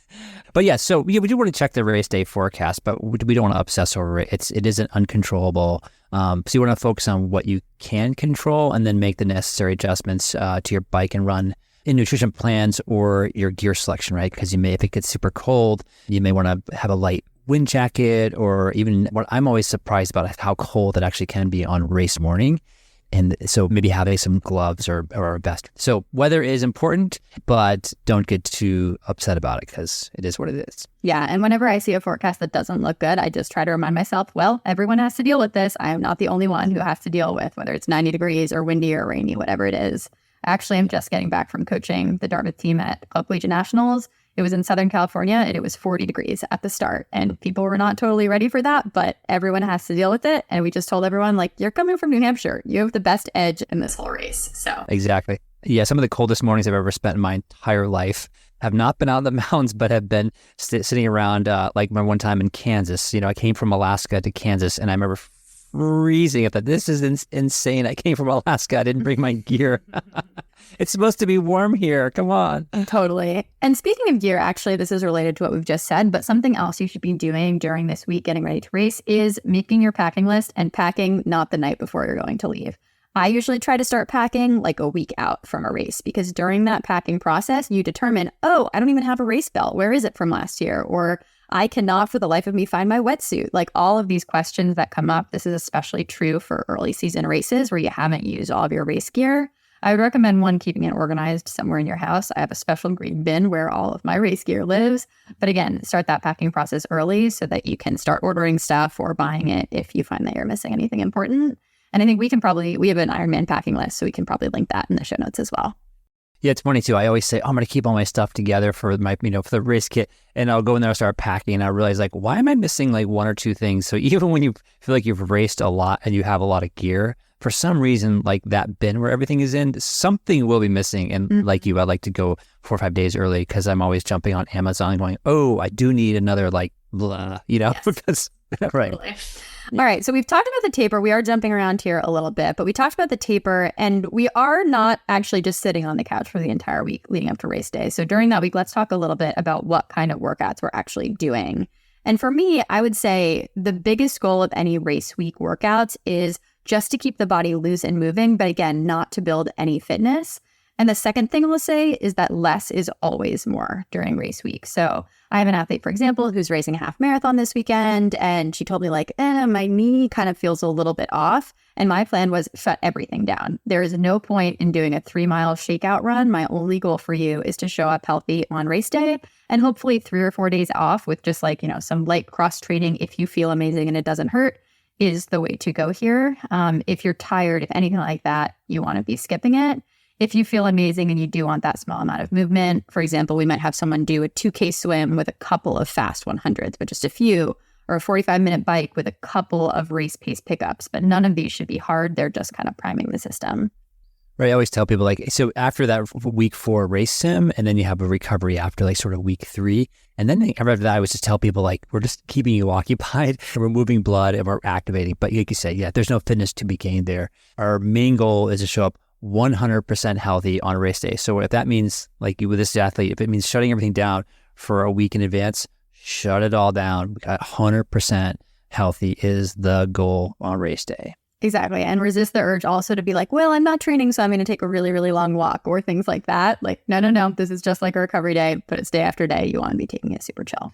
But yeah, so we do want to check the race day forecast, but we don't want to obsess over it. It isn't uncontrollable. So you want to focus on what you can control and then make the necessary adjustments to your bike and run in nutrition plans or your gear selection, right? Because if it gets super cold, you may want to have a light wind jacket, or even what I'm always surprised about is how cold it actually can be on race morning. And so maybe having some gloves or a vest. So weather is important, but don't get too upset about it because it is what it is. Yeah. And whenever I see a forecast that doesn't look good, I just try to remind myself, well, everyone has to deal with this. I am not the only one who has to deal with whether it's 90 degrees or windy or rainy, whatever it is. Actually, I'm just getting back from coaching the Dartmouth team at Club Collegiate Nationals. It was in Southern California and it was 40 degrees at the start, and people were not totally ready for that, but everyone has to deal with it. And we just told everyone, like, you're coming from New Hampshire. You have the best edge in this whole race. So exactly. Yeah. Some of the coldest mornings I've ever spent in my entire life have not been out in the mountains, but have been sitting around, like my one time in Kansas. I came from Alaska to Kansas and I remember freezing. I thought, this is insane. I came from Alaska. I didn't bring my gear. It's supposed to be warm here. Come on. Totally. And speaking of gear, actually, this is related to what we've just said, but something else you should be doing during this week getting ready to race is making your packing list and packing not the night before you're going to leave. I usually try to start packing like a week out from a race, because during that packing process, you determine, oh, I don't even have a race belt. Where is it from last year? Or I cannot for the life of me find my wetsuit. Like all of these questions that come up, this is especially true for early season races where you haven't used all of your race gear. I would recommend, one, keeping it organized somewhere in your house. I have a special green bin where all of my race gear lives. But again, start that packing process early so that you can start ordering stuff or buying it if you find that you're missing anything important. And I think we have an Ironman packing list, so we can probably link that in the show notes as well. Yeah, it's funny too. I always say, I'm going to keep all my stuff together for my, for the race kit. And I'll go in there and start packing. And I realize, like, why am I missing like one or two things? So even when you feel like you've raced a lot and you have a lot of gear, for some reason, like that bin where everything is in, something will be missing. And like you, I like to go 4 or 5 days early because I'm always jumping on Amazon going, oh, I do need another like blah, Yes. because, right. Totally. All right. So we've talked about the taper. We are jumping around here a little bit, but we talked about the taper, and we are not actually just sitting on the couch for the entire week leading up to race day. So during that week, let's talk a little bit about what kind of workouts we're actually doing. And for me, I would say the biggest goal of any race week workouts is just to keep the body loose and moving, but again, not to build any fitness. And the second thing I'll say is that less is always more during race week. So I have an athlete, for example, who's racing a half marathon this weekend, and she told me like, my knee kind of feels a little bit off. And my plan was shut everything down. There is no point in doing a 3-mile shakeout run. My only goal for you is to show up healthy on race day, and hopefully 3 or 4 days off with just like, some light cross training if you feel amazing and it doesn't hurt is the way to go here. If you're tired, if anything like that, you want to be skipping it. If you feel amazing and you do want that small amount of movement, for example, we might have someone do a 2K swim with a couple of fast 100s, but just a few, or a 45-minute bike with a couple of race pace pickups. But none of these should be hard. They're just kind of priming the system. Right. I always tell people, like, so after that week 4 race sim, and then you have a recovery after like sort of week 3. And then after that, I would just tell people, like, we're just keeping you occupied and we're moving blood and we're activating. But like you said, yeah, there's no fitness to be gained there. Our main goal is to show up 100% healthy on race day. So if that means, like you with this athlete, if it means shutting everything down for a week in advance, shut it all down. 100% healthy is the goal on race day. Exactly. And resist the urge also to be like, well, I'm not training, so I'm going to take a really, really long walk or things like that. Like, no. This is just like a recovery day, but it's day after day. You want to be taking it super chill.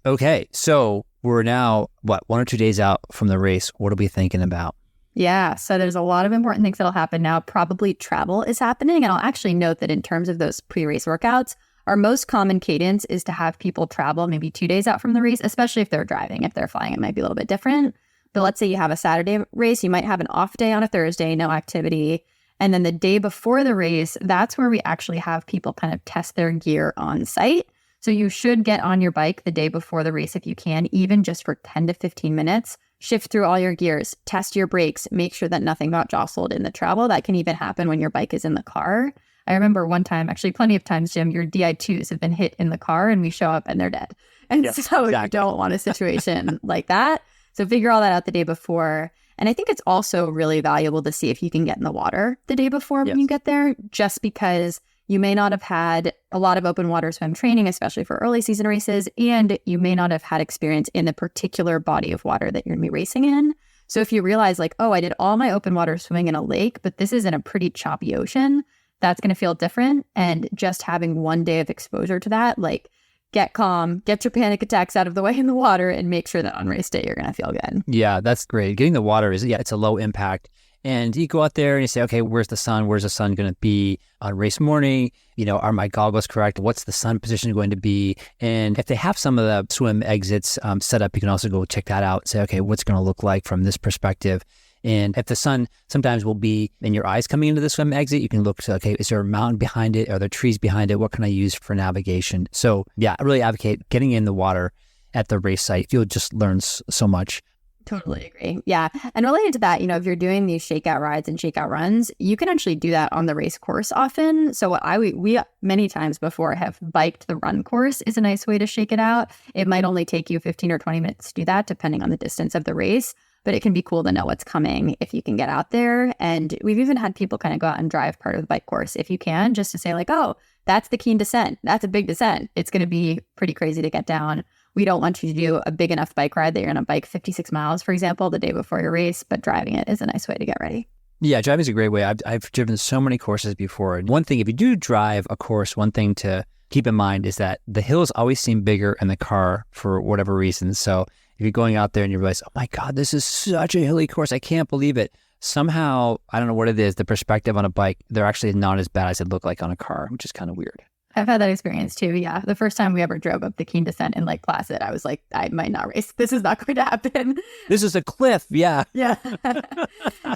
Okay. So we're now, 1 or 2 days out from the race. What are we thinking about? Yeah. So there's a lot of important things that'll happen now. Probably travel is happening. And I'll actually note that in terms of those pre-race workouts, our most common cadence is to have people travel maybe 2 days out from the race, especially if they're driving. If they're flying, it might be a little bit different. But let's say you have a Saturday race, you might have an off day on a Thursday, no activity. And then the day before the race, that's where we actually have people kind of test their gear on site. So you should get on your bike the day before the race if you can, even just for 10 to 15 minutes. Shift through all your gears, test your brakes, make sure that nothing got jostled in the travel. That can even happen when your bike is in the car. I remember one time, actually plenty of times, Jim, your Di2s have been hit in the car and we show up and they're dead. And Yes, so exactly. You don't want a situation like that. So figure all that out the day before. And I think it's also really valuable to see if you can get in the water the day before when you get there, just because you may not have had a lot of open water swim training, especially for early season races, and you may not have had experience in the particular body of water that you're going to be racing in. So if you realize like, oh, I did all my open water swimming in a lake, but this is in a pretty choppy ocean, that's going to feel different. And just having one day of exposure to that, like get calm, get your panic attacks out of the way in the water, and make sure that on race day, you're going to feel good. Yeah, that's great. Getting the water is, it's a low impact. And you go out there and you say, okay, where's the sun? Where's the sun going to be on race morning? Are my goggles correct? What's the sun position going to be? And if they have some of the swim exits set up, you can also go check that out and say, okay, what's going to look like from this perspective? And if the sun sometimes will be in your eyes coming into the swim exit, you can look to, okay, is there a mountain behind it? Are there trees behind it? What can I use for navigation? So yeah, I really advocate getting in the water at the race site. You'll just learn so much. Totally agree. Yeah. And related to that, if you're doing these shakeout rides and shakeout runs, you can actually do that on the race course often. So what we many times before have biked the run course is a nice way to shake it out. It might only take you 15 or 20 minutes to do that, depending on the distance of the race. But it can be cool to know what's coming if you can get out there. And we've even had people kind of go out and drive part of the bike course if you can, just to say like, oh, that's the Keene descent. That's a big descent. It's going to be pretty crazy to get down. We don't want you to do a big enough bike ride that you're going to bike 56 miles, for example, the day before your race, but driving it is a nice way to get ready. Yeah, driving is a great way. I've driven so many courses before. And one thing, if you do drive a course, one thing to keep in mind is that the hills always seem bigger in the car for whatever reason. So if you're going out there and you realize, oh my God, this is such a hilly course, I can't believe it. Somehow, I don't know what it is, the perspective on a bike, they're actually not as bad as it look like on a car, which is kind of weird. I've had that experience too. Yeah. The first time we ever drove up the Keene descent in Lake Placid, I was like, I might not race. This is not going to happen. This is a cliff. Yeah. Yeah.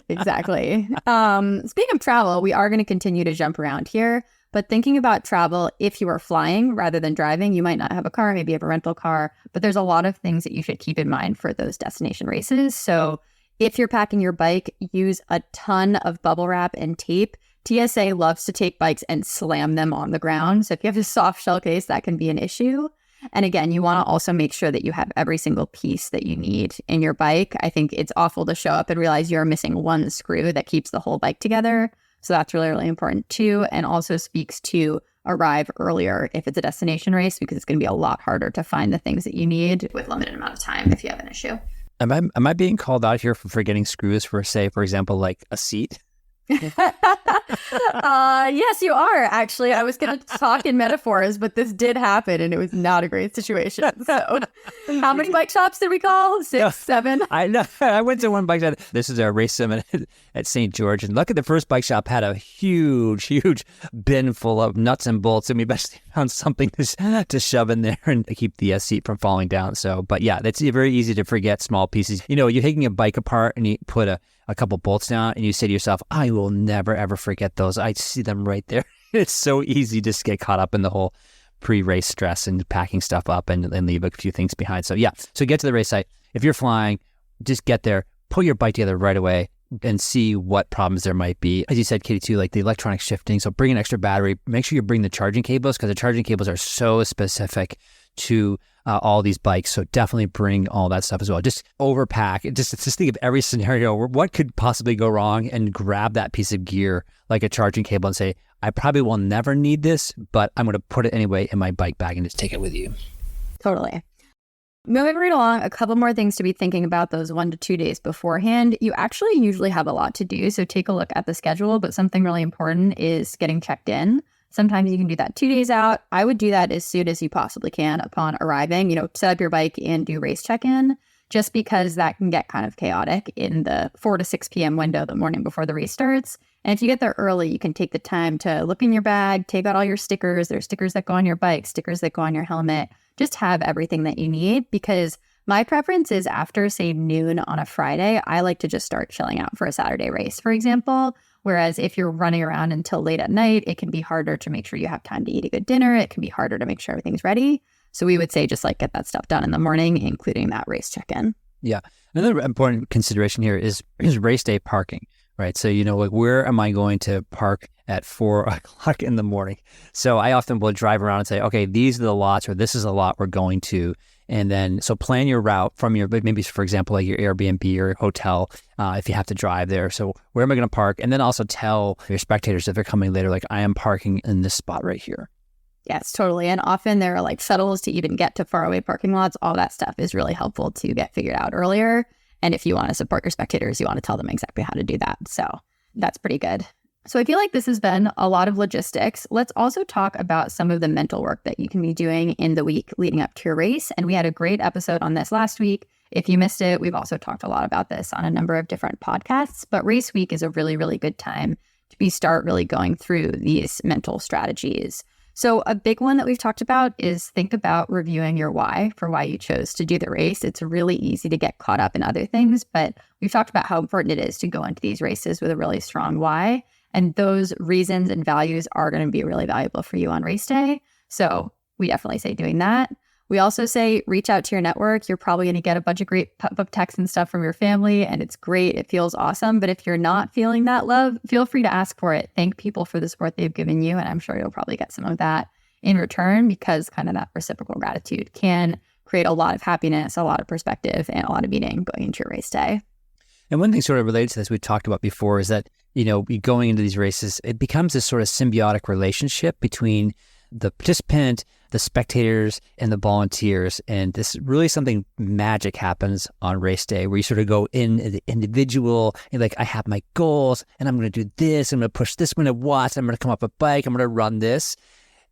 Exactly. Speaking of travel, we are going to continue to jump around here. But thinking about travel, if you are flying rather than driving, you might not have a car, maybe you have a rental car, but there's a lot of things that you should keep in mind for those destination races. So if you're packing your bike, use a ton of bubble wrap and tape. TSA loves to take bikes and slam them on the ground. So if you have a soft shell case, that can be an issue. And again, you want to also make sure that you have every single piece that you need in your bike. I think it's awful to show up and realize you're missing one screw that keeps the whole bike together. So that's really, really important too. And also speaks to arrive earlier if it's a destination race, because it's going to be a lot harder to find the things that you need with limited amount of time if you have an issue. Am I being called out here for forgetting screws for, say, for example, like a seat? Yes, you are. Actually, I was going to talk in metaphors, but this did happen and it was not a great situation. So how many bike shops did we call? 6, 7? I know. I went to one bike shop. This is a race summit at St. George. And luckily the first bike shop had a huge bin full of nuts and bolts. And we eventually found something to shove in there and to keep the seat from falling down. So, but yeah, that's very easy to forget small pieces. You're taking a bike apart and you put a couple bolts down and you say to yourself, I will never, ever forget those. I see them right there. It's so easy to get caught up in the whole pre-race stress and packing stuff up and leave a few things behind. So yeah, so get to the race site. If you're flying, just get there, pull your bike together right away and see what problems there might be. As you said, Katie, too, like the electronic shifting. So bring an extra battery. Make sure you bring the charging cables, because the charging cables are so specific to all these bikes. So definitely bring all that stuff as well. Just overpack. Just think of every scenario where what could possibly go wrong and grab that piece of gear like a charging cable and say, I probably will never need this, but I'm going to put it anyway in my bike bag and just take it with you. Totally. Moving right along, a couple more things to be thinking about those 1 to 2 days beforehand. You actually usually have a lot to do, so take a look at the schedule, but something really important is getting checked in. Sometimes you can do that 2 days out. I would do that as soon as you possibly can upon arriving. Set up your bike and do race check-in, just because that can get kind of chaotic in the 4 to 6 p.m. window the morning before the race starts. And if you get there early, you can take the time to look in your bag, take out all your stickers. There's stickers that go on your bike, stickers that go on your helmet. Just have everything that you need, because my preference is after, say, noon on a Friday, I like to just start chilling out for a Saturday race, for example. Whereas if you're running around until late at night, it can be harder to make sure you have time to eat a good dinner. It can be harder to make sure everything's ready. So we would say just like get that stuff done in the morning, including that race check-in. Yeah. Another important consideration here is race day parking, right? So, like, where am I going to park at 4 o'clock in the morning? So I often will drive around and say, okay, these are the lots, or this is a lot we're going to. And then, so plan your route from your, maybe for example, like your Airbnb or hotel, if you have to drive there. So where am I going to park? And then also tell your spectators if they're coming later, like I am parking in this spot right here. Yes, totally. And often there are like shuttles to even get to faraway parking lots. All that stuff is really helpful to get figured out earlier. And if you want to support your spectators, you want to tell them exactly how to do that. So that's pretty good. So I feel like this has been a lot of logistics. Let's also talk about some of the mental work that you can be doing in the week leading up to your race. And we had a great episode on this last week. If you missed it, we've also talked a lot about this on a number of different podcasts. But race week is a really, really good time to start really going through these mental strategies. So a big one that we've talked about is think about reviewing your why for why you chose to do the race. It's really easy to get caught up in other things, but we've talked about how important it is to go into these races with a really strong why. And those reasons and values are going to be really valuable for you on race day. So we definitely say doing that. We also say reach out to your network. You're probably going to get a bunch of great pop-up texts and stuff from your family, and it's great. It feels awesome. But if you're not feeling that love, feel free to ask for it. Thank people for the support they've given you, and I'm sure you'll probably get some of that in return, because kind of that reciprocal gratitude can create a lot of happiness, a lot of perspective, and a lot of meaning going into your race day. And one thing sort of related to this we talked about before is that, going into these races, it becomes this sort of symbiotic relationship between the participant, the spectators, and the volunteers. And this really something magic happens on race day where you sort of go in the individual and like, I have my goals and I'm going to do this. I'm going to push this. I'm going to watch. I'm going to come up a bike. I'm going to run this.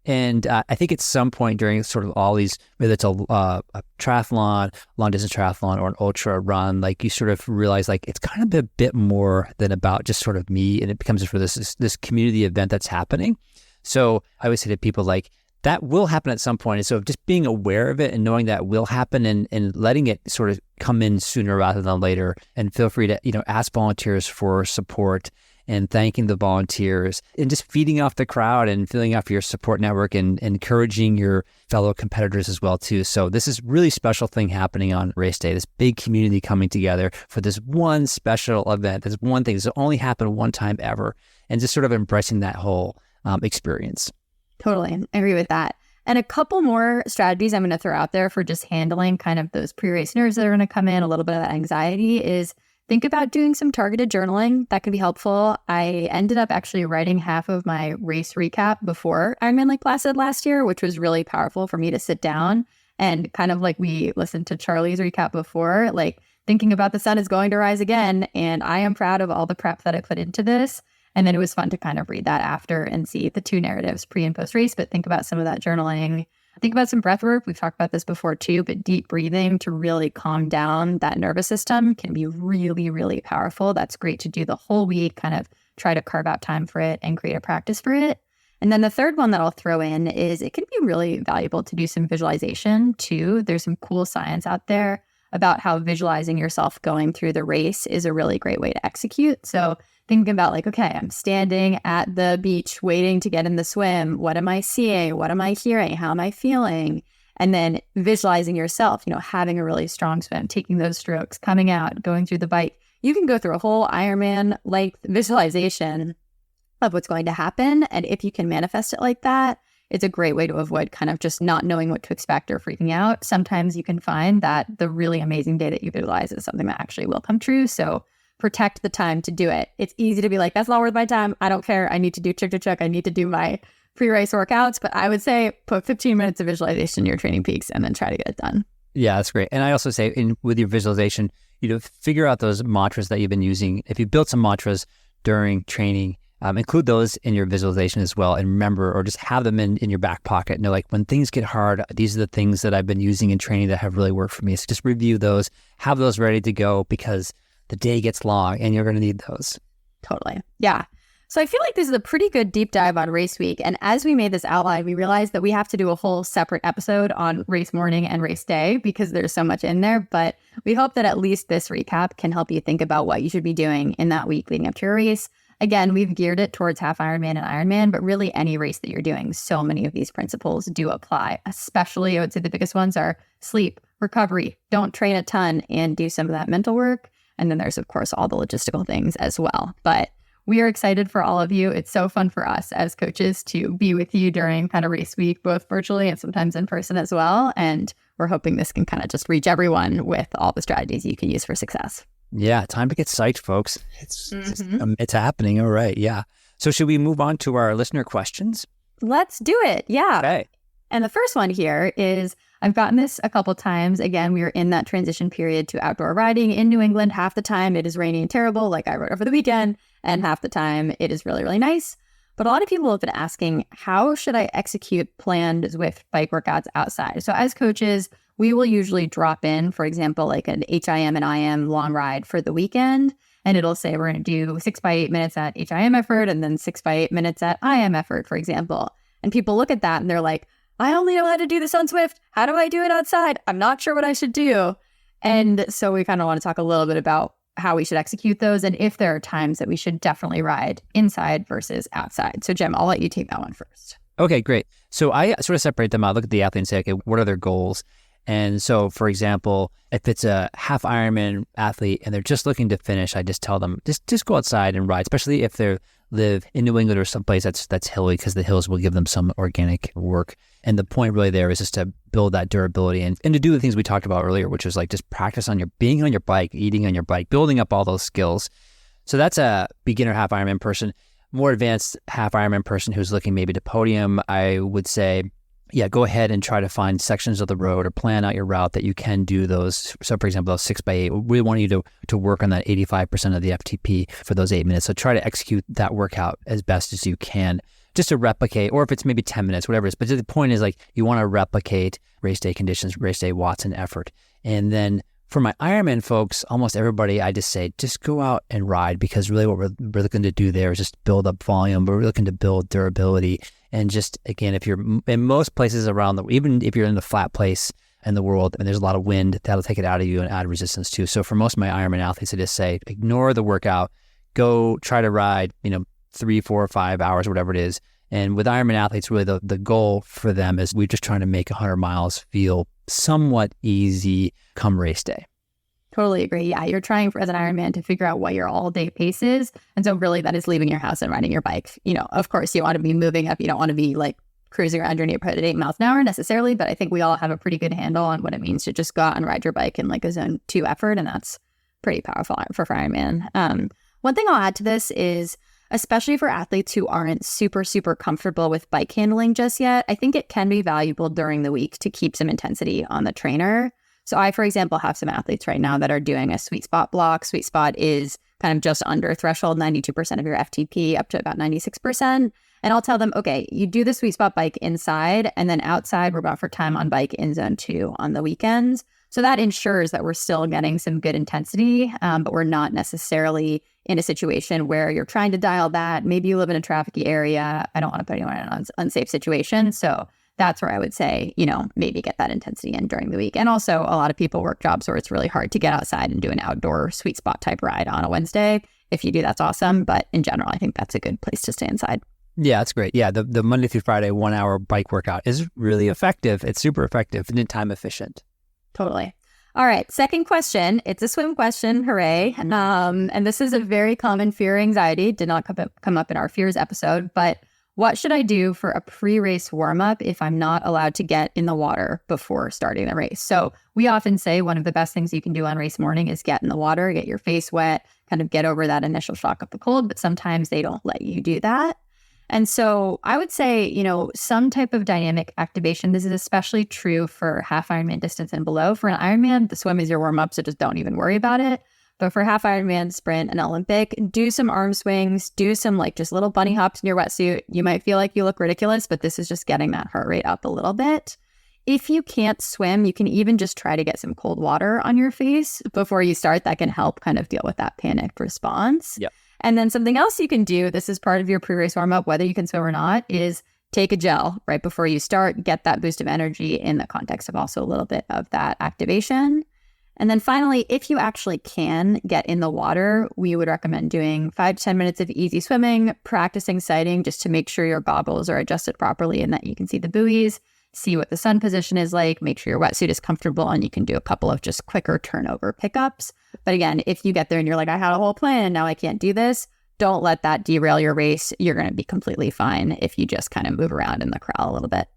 And I think at some point during sort of all these, whether it's a triathlon, long distance triathlon, or an ultra run, like you sort of realize like it's kind of a bit more than about just sort of me, and it becomes for this community event that's happening. So I always say to people like that will happen at some point. And so just being aware of it and knowing that will happen and letting it sort of come in sooner rather than later. And feel free to, ask volunteers for support and thanking the volunteers and just feeding off the crowd and filling off your support network and encouraging your fellow competitors as well too. So this is really special thing happening on race day, this big community coming together for this one special event. This one thing that's only happened one time ever, and just sort of embracing that whole experience. Totally. I agree with that. And a couple more strategies I'm going to throw out there for just handling kind of those pre-race nerves that are going to come in, a little bit of that anxiety, is think about doing some targeted journaling. That can be helpful. I ended up actually writing half of my race recap before Ironman Lake Placid last year, which was really powerful for me to sit down and kind of like we listened to Charlie's recap before, like thinking about the sun is going to rise again. And I am proud of all the prep that I put into this. And then it was fun to kind of read that after and see the two narratives pre and post race, but think about some of that journaling. Think about some breath work. We've talked about this before too, but deep breathing to really calm down that nervous system can be really, really powerful. That's great to do the whole week, kind of try to carve out time for it and create a practice for it. And then the third one that I'll throw in is it can be really valuable to do some visualization too. There's some cool science out there about how visualizing yourself going through the race is a really great way to execute. So thinking about like, okay, I'm standing at the beach waiting to get in the swim. What am I seeing? What am I hearing? How am I feeling? And then visualizing yourself, having a really strong swim, taking those strokes, coming out, going through the bike. You can go through a whole Ironman length visualization of what's going to happen. And if you can manifest it like that, it's a great way to avoid kind of just not knowing what to expect or freaking out. Sometimes you can find that the really amazing day that you visualize is something that actually will come true. So protect the time to do it. It's easy to be like, that's not worth my time. I don't care. I need to do check. I need to do my pre-race workouts. But I would say put 15 minutes of visualization in your training peaks and then try to get it done. Yeah, that's great. And I also say with your visualization, figure out those mantras that you've been using. If you built some mantras during training, include those in your visualization as well. And remember, or just have them in your back pocket. Like when things get hard, these are the things that I've been using in training that have really worked for me. So just review those, have those ready to go, because the day gets long and you're going to need those. Totally. Yeah. So I feel like this is a pretty good deep dive on race week. And as we made this outline, we realized that we have to do a whole separate episode on race morning and race day because there's so much in there. But we hope that at least this recap can help you think about what you should be doing in that week leading up to your race. Again, we've geared it towards half Ironman and Ironman, but really any race that you're doing, so many of these principles do apply. Especially, I would say the biggest ones are sleep, recovery, don't train a ton, and do some of that mental work. And then there's, of course, all the logistical things as well. But we are excited for all of you. It's so fun for us as coaches to be with you during kind of race week, both virtually and sometimes in person as well. And we're hoping this can kind of just reach everyone with all the strategies you can use for success. Yeah, time to get psyched, folks. It's happening. All right. Yeah. So should we move on to our listener questions? Let's do it. Yeah. Okay. And the first one here is, I've gotten this a couple times. Again, we are in that transition period to outdoor riding in New England. Half the time it is rainy and terrible, like I rode over the weekend, and half the time it is really, really nice. But a lot of people have been asking, how should I execute planned Zwift bike workouts outside? So as coaches, we will usually drop in, for example, like an HIM and IM long ride for the weekend. And it'll say we're going to do 6 by 8 minutes at HIM effort and then 6 by 8 minutes at IM effort, for example. And people look at that and they're like, I only know how to do this on Zwift. How do I do it outside? I'm not sure what I should do. And so we kind of want to talk a little bit about how we should execute those and if there are times that we should definitely ride inside versus outside. So Jim, I'll let you take that one first. Okay, great. So I sort of separate them out, look at the athlete and say, okay, what are their goals? And so, for example, if it's a half Ironman athlete and they're just looking to finish, I just tell them, just go outside and ride, especially if they live in New England or someplace that's hilly, because the hills will give them some organic work. And the point really there is just to build that durability and to do the things we talked about earlier, which is like just practice on being on your bike, eating on your bike, building up all those skills. So that's a beginner half Ironman person. More advanced half Ironman person who's looking maybe to podium, I would say, yeah, go ahead and try to find sections of the road or plan out your route that you can do those. So for example, those 6 by 8, we want you to work on that 85% of the FTP for those 8 minutes. So try to execute that workout as best as you can, just to replicate, or if it's maybe 10 minutes, whatever it is. But the point is, like, you want to replicate race day conditions, race day watts and effort. And then for my Ironman folks, almost everybody, I just say, just go out and ride, because really what we're looking to do there is just build up volume, but we're looking to build durability. And just, again, if you're in most places around even if you're in the flat place in the world and there's a lot of wind, that'll take it out of you and add resistance too. So for most of my Ironman athletes, I just say, ignore the workout, go try to ride, 3, 4, 5 hours, whatever it is. And with Ironman athletes, really the goal for them is we're just trying to make 100 miles feel somewhat easy come race day. Totally agree. Yeah, you're trying as an Ironman to figure out what your all-day pace is. And so really that is leaving your house and riding your bike. Of course, you want to be moving up. You don't want to be like cruising around your neighborhood at 8 miles an hour necessarily, but I think we all have a pretty good handle on what it means to just go out and ride your bike in like a zone 2 effort. And that's pretty powerful for Ironman. One thing I'll add to this is, especially for athletes who aren't super, super comfortable with bike handling just yet, I think it can be valuable during the week to keep some intensity on the trainer. So I, for example, have some athletes right now that are doing a sweet spot block. Sweet spot is kind of just under threshold, 92% of your FTP up to about 96%. And I'll tell them, okay, you do the sweet spot bike inside, and then outside we're about for time on bike in zone 2 on the weekends. So that ensures that we're still getting some good intensity, but we're not necessarily in a situation where you're trying to dial that. Maybe you live in a trafficy area. I don't want to put anyone in an unsafe situation. So that's where I would say, maybe get that intensity in during the week. And also, a lot of people work jobs where it's really hard to get outside and do an outdoor sweet spot type ride on a Wednesday. If you do, that's awesome. But in general, I think that's a good place to stay inside. Yeah, that's great. Yeah, the Monday through Friday 1 hour bike workout is really effective. It's super effective and time efficient. Totally. All right. Second question. It's a swim question. Hooray. And this is a very common fear or anxiety. Did not come up in our fears episode, but what should I do for a pre-race warm-up if I'm not allowed to get in the water before starting the race? So we often say one of the best things you can do on race morning is get in the water, get your face wet, kind of get over that initial shock of the cold, but sometimes they don't let you do that. And so I would say, some type of dynamic activation. This is especially true for half Ironman distance and below. For an Ironman, the swim is your warm-up, so just don't even worry about it. But for half Ironman, sprint, and Olympic, do some arm swings, do some just little bunny hops in your wetsuit. You might feel like you look ridiculous, but this is just getting that heart rate up a little bit. If you can't swim, you can even just try to get some cold water on your face before you start. That can help kind of deal with that panicked response. Yep. And then something else you can do, this is part of your pre-race warm-up, whether you can swim or not, is take a gel right before you start, get that boost of energy in the context of also a little bit of that activation. And then finally, if you actually can get in the water, we would recommend doing 5 to 10 minutes of easy swimming, practicing sighting just to make sure your goggles are adjusted properly and that you can see the buoys, see what the sun position is like, make sure your wetsuit is comfortable, and you can do a couple of just quicker turnover pickups. But again, if you get there and you're like, I had a whole plan, now I can't do this, don't let that derail your race. You're going to be completely fine if you just kind of move around in the corral a little bit.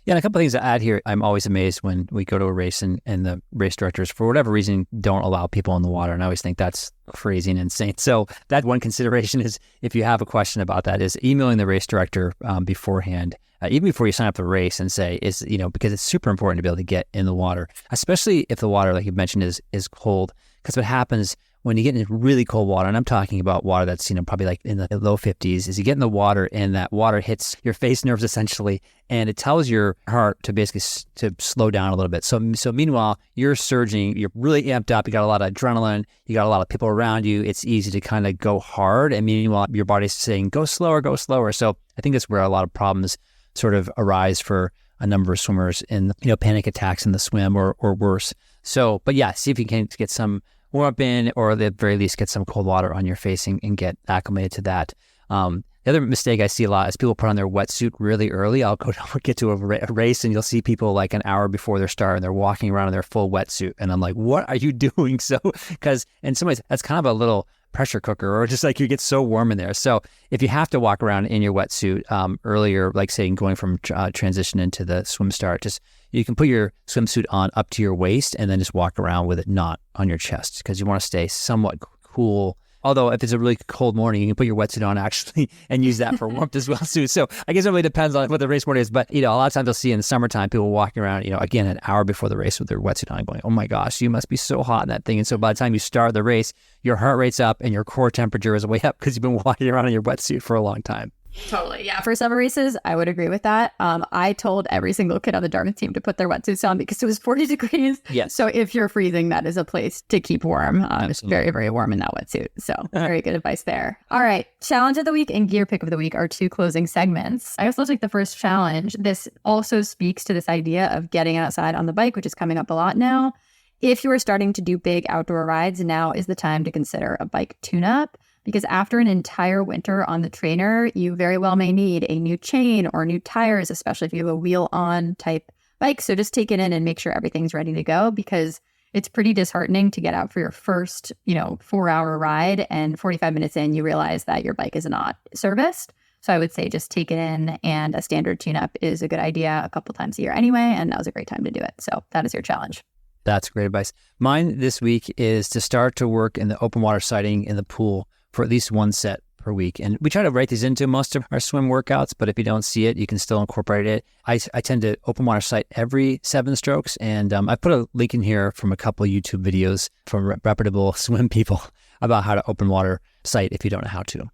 Yeah, and a couple of things to add here. I'm always amazed when we go to a race and the race directors, for whatever reason, don't allow people in the water. And I always think that's crazy and insane. So that one consideration is, if you have a question about that, is emailing the race director beforehand, even before you sign up for the race, and say, because it's super important to be able to get in the water, especially if the water, like you mentioned, is cold. Because what happens when you get in really cold water, and I'm talking about water that's, probably like in the low 50s, is you get in the water and that water hits your face nerves essentially, and it tells your heart to basically to slow down a little bit. So meanwhile, you're surging, you're really amped up, you got a lot of adrenaline, you got a lot of people around you, it's easy to kind of go hard, and meanwhile, your body's saying, go slower, go slower. So I think that's where a lot of problems sort of arise for a number of swimmers in, panic attacks in the swim or worse. So, but yeah, see if you can get some warm up in, or at the very least get some cold water on your face and get acclimated to that. The other mistake I see a lot is people put on their wetsuit really early. I'll get to a race and you'll see people like an hour before their start and they're walking around in their full wetsuit. And I'm like, what are you doing? So, because in some ways that's kind of a little pressure cooker, or just like you get so warm in there. So if you have to walk around in your wetsuit earlier, like saying going from transition into the swim start, just you can put your swimsuit on up to your waist and then just walk around with it not on your chest, because you want to stay somewhat cool. Although if it's a really cold morning, you can put your wetsuit on actually and use that for warmth as well too. So I guess it really depends on what the race morning is. But, a lot of times you'll see in the summertime people walking around, again, an hour before the race with their wetsuit on going, oh my gosh, you must be so hot in that thing. And so by the time you start the race, your heart rate's up and your core temperature is way up because you've been walking around in your wetsuit for a long time. Totally. Yeah. For summer races, I would agree with that. I told every single kid on the Dartmouth team to put their wetsuits on because it was 40 degrees. Yes. So if you're freezing, that is a place to keep warm. It's very, very warm in that wetsuit. So very good advice there. All right. Challenge of the week and gear pick of the week are two closing segments. I guess let's take the first challenge. This also speaks to this idea of getting outside on the bike, which is coming up a lot now. If you are starting to do big outdoor rides, now is the time to consider a bike tune-up. Because after an entire winter on the trainer, you very well may need a new chain or new tires, especially if you have a wheel-on type bike. So just take it in and make sure everything's ready to go, because it's pretty disheartening to get out for your first, 4-hour ride, and 45 minutes in, you realize that your bike is not serviced. So I would say just take it in, and a standard tune-up is a good idea a couple times a year anyway, and that was a great time to do it. So that is your challenge. That's great advice. Mine this week is to start to work in the open water sighting in the pool for at least one set per week. And we try to write these into most of our swim workouts, but if you don't see it, you can still incorporate it. I tend to open water sight every 7 strokes. And I put a link in here from a couple of YouTube videos from reputable swim people about how to open water sight if you don't know how to.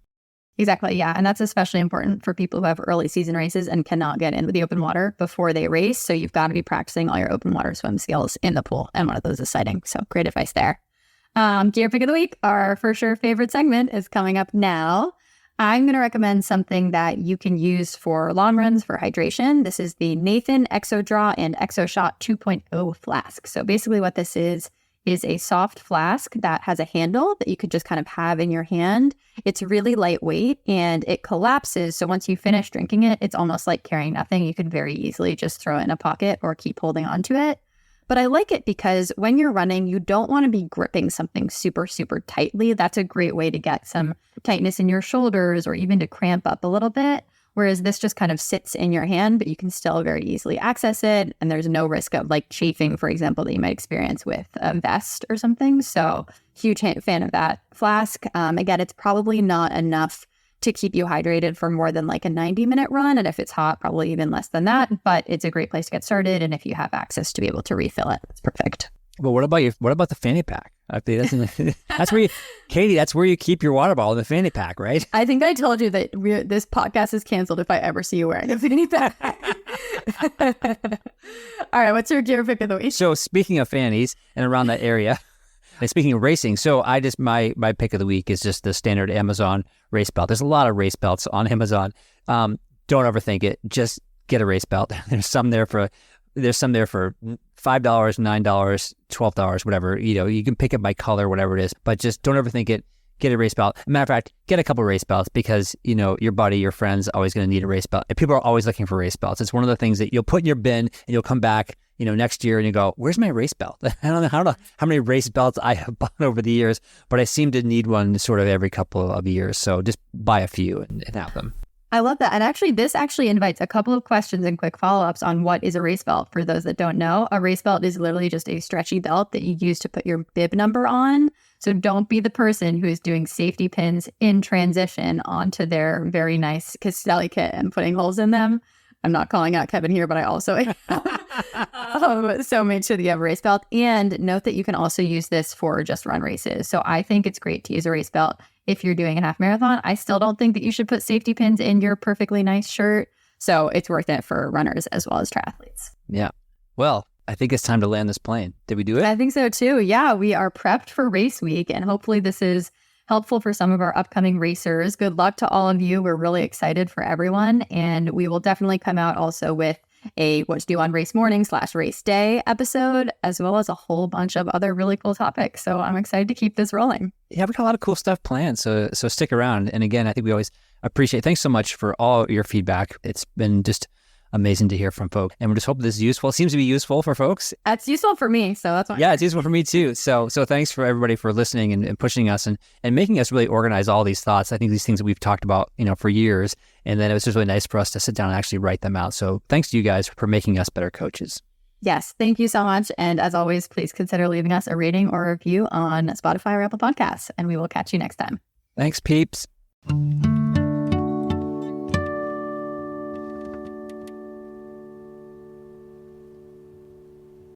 Exactly. Yeah. And that's especially important for people who have early season races and cannot get into the open water before they race. So you've got to be practicing all your open water swim skills in the pool. And one of those is sighting. So great advice there. Gear pick of the week, our for sure favorite segment, is coming up now. I'm going to recommend something that you can use for long runs for hydration. This is the Nathan Exo Draw and Exo Shot 2.0 flask. So basically what this is a soft flask that has a handle that you could just kind of have in your hand. It's really lightweight and it collapses. So once you finish drinking it, it's almost like carrying nothing. You could very easily just throw it in a pocket or keep holding onto it. But I like it because when you're running, you don't want to be gripping something super, super tightly. That's a great way to get some tightness in your shoulders or even to cramp up a little bit. Whereas this just kind of sits in your hand, but you can still very easily access it. And there's no risk of like chafing, for example, that you might experience with a vest or something. So huge fan of that flask. Again, it's probably not enough to keep you hydrated for more than like a 90-minute run. And if it's hot, probably even less than that. But it's a great place to get started. And if you have access to be able to refill it, it's perfect. Well, what about the fanny pack? That's where Katie, that's where you keep your water bottle in the fanny pack, right? I think I told you that this podcast is canceled if I ever see you wearing a fanny pack. All right, what's your gear pick of the week? So speaking of fannies and around that area, and speaking of racing, so my pick of the week is just the standard Amazon race belt. There's a lot of race belts on Amazon. Don't overthink it. Just get a race belt. There's some there for $5, $9, $12, whatever. You can pick it by color, whatever it is. But just don't overthink it. Get a race belt. Matter of fact, get a couple race belts because your buddy, your friend's always going to need a race belt. And people are always looking for race belts. It's one of the things that you'll put in your bin and you'll come back next year and you go, where's my race belt? I don't know how many race belts I have bought over the years, but I seem to need one sort of every couple of years. So just buy a few and have them. I love that. And actually, this actually invites a couple of questions and quick follow-ups on what is a race belt. For those that don't know, a race belt is literally just a stretchy belt that you use to put your bib number on. So don't be the person who is doing safety pins in transition onto their very nice Castelli kit and putting holes in them. I'm not calling out Kevin here, but I also so make sure that you have a race belt. And note that you can also use this for just run races. So I think it's great to use a race belt if you're doing a half marathon. I still don't think that you should put safety pins in your perfectly nice shirt. So it's worth it for runners as well as triathletes. Yeah. Well, I think it's time to land this plane. Did we do it? I think so too. Yeah, we are prepped for race week, and hopefully this is helpful for some of our upcoming racers. Good luck to all of you. We're really excited for everyone, and we will definitely come out also with a what to do on race morning / race day episode, as well as a whole bunch of other really cool topics. So I'm excited to keep this rolling. Yeah, we got a lot of cool stuff planned. So stick around. And again, I think we always appreciate. Thanks so much for all your feedback. It's been just amazing to hear from folks. And we just hope this is useful. It seems to be useful for folks. That's useful for me. So that's why. Yeah, it's useful for me too. So thanks for everybody for listening and pushing us and making us really organize all these thoughts. I think these things that we've talked about, for years. And then it was just really nice for us to sit down and actually write them out. So thanks to you guys for making us better coaches. Yes, thank you so much. And as always, please consider leaving us a rating or a review on Spotify or Apple Podcasts. And we will catch you next time. Thanks, peeps.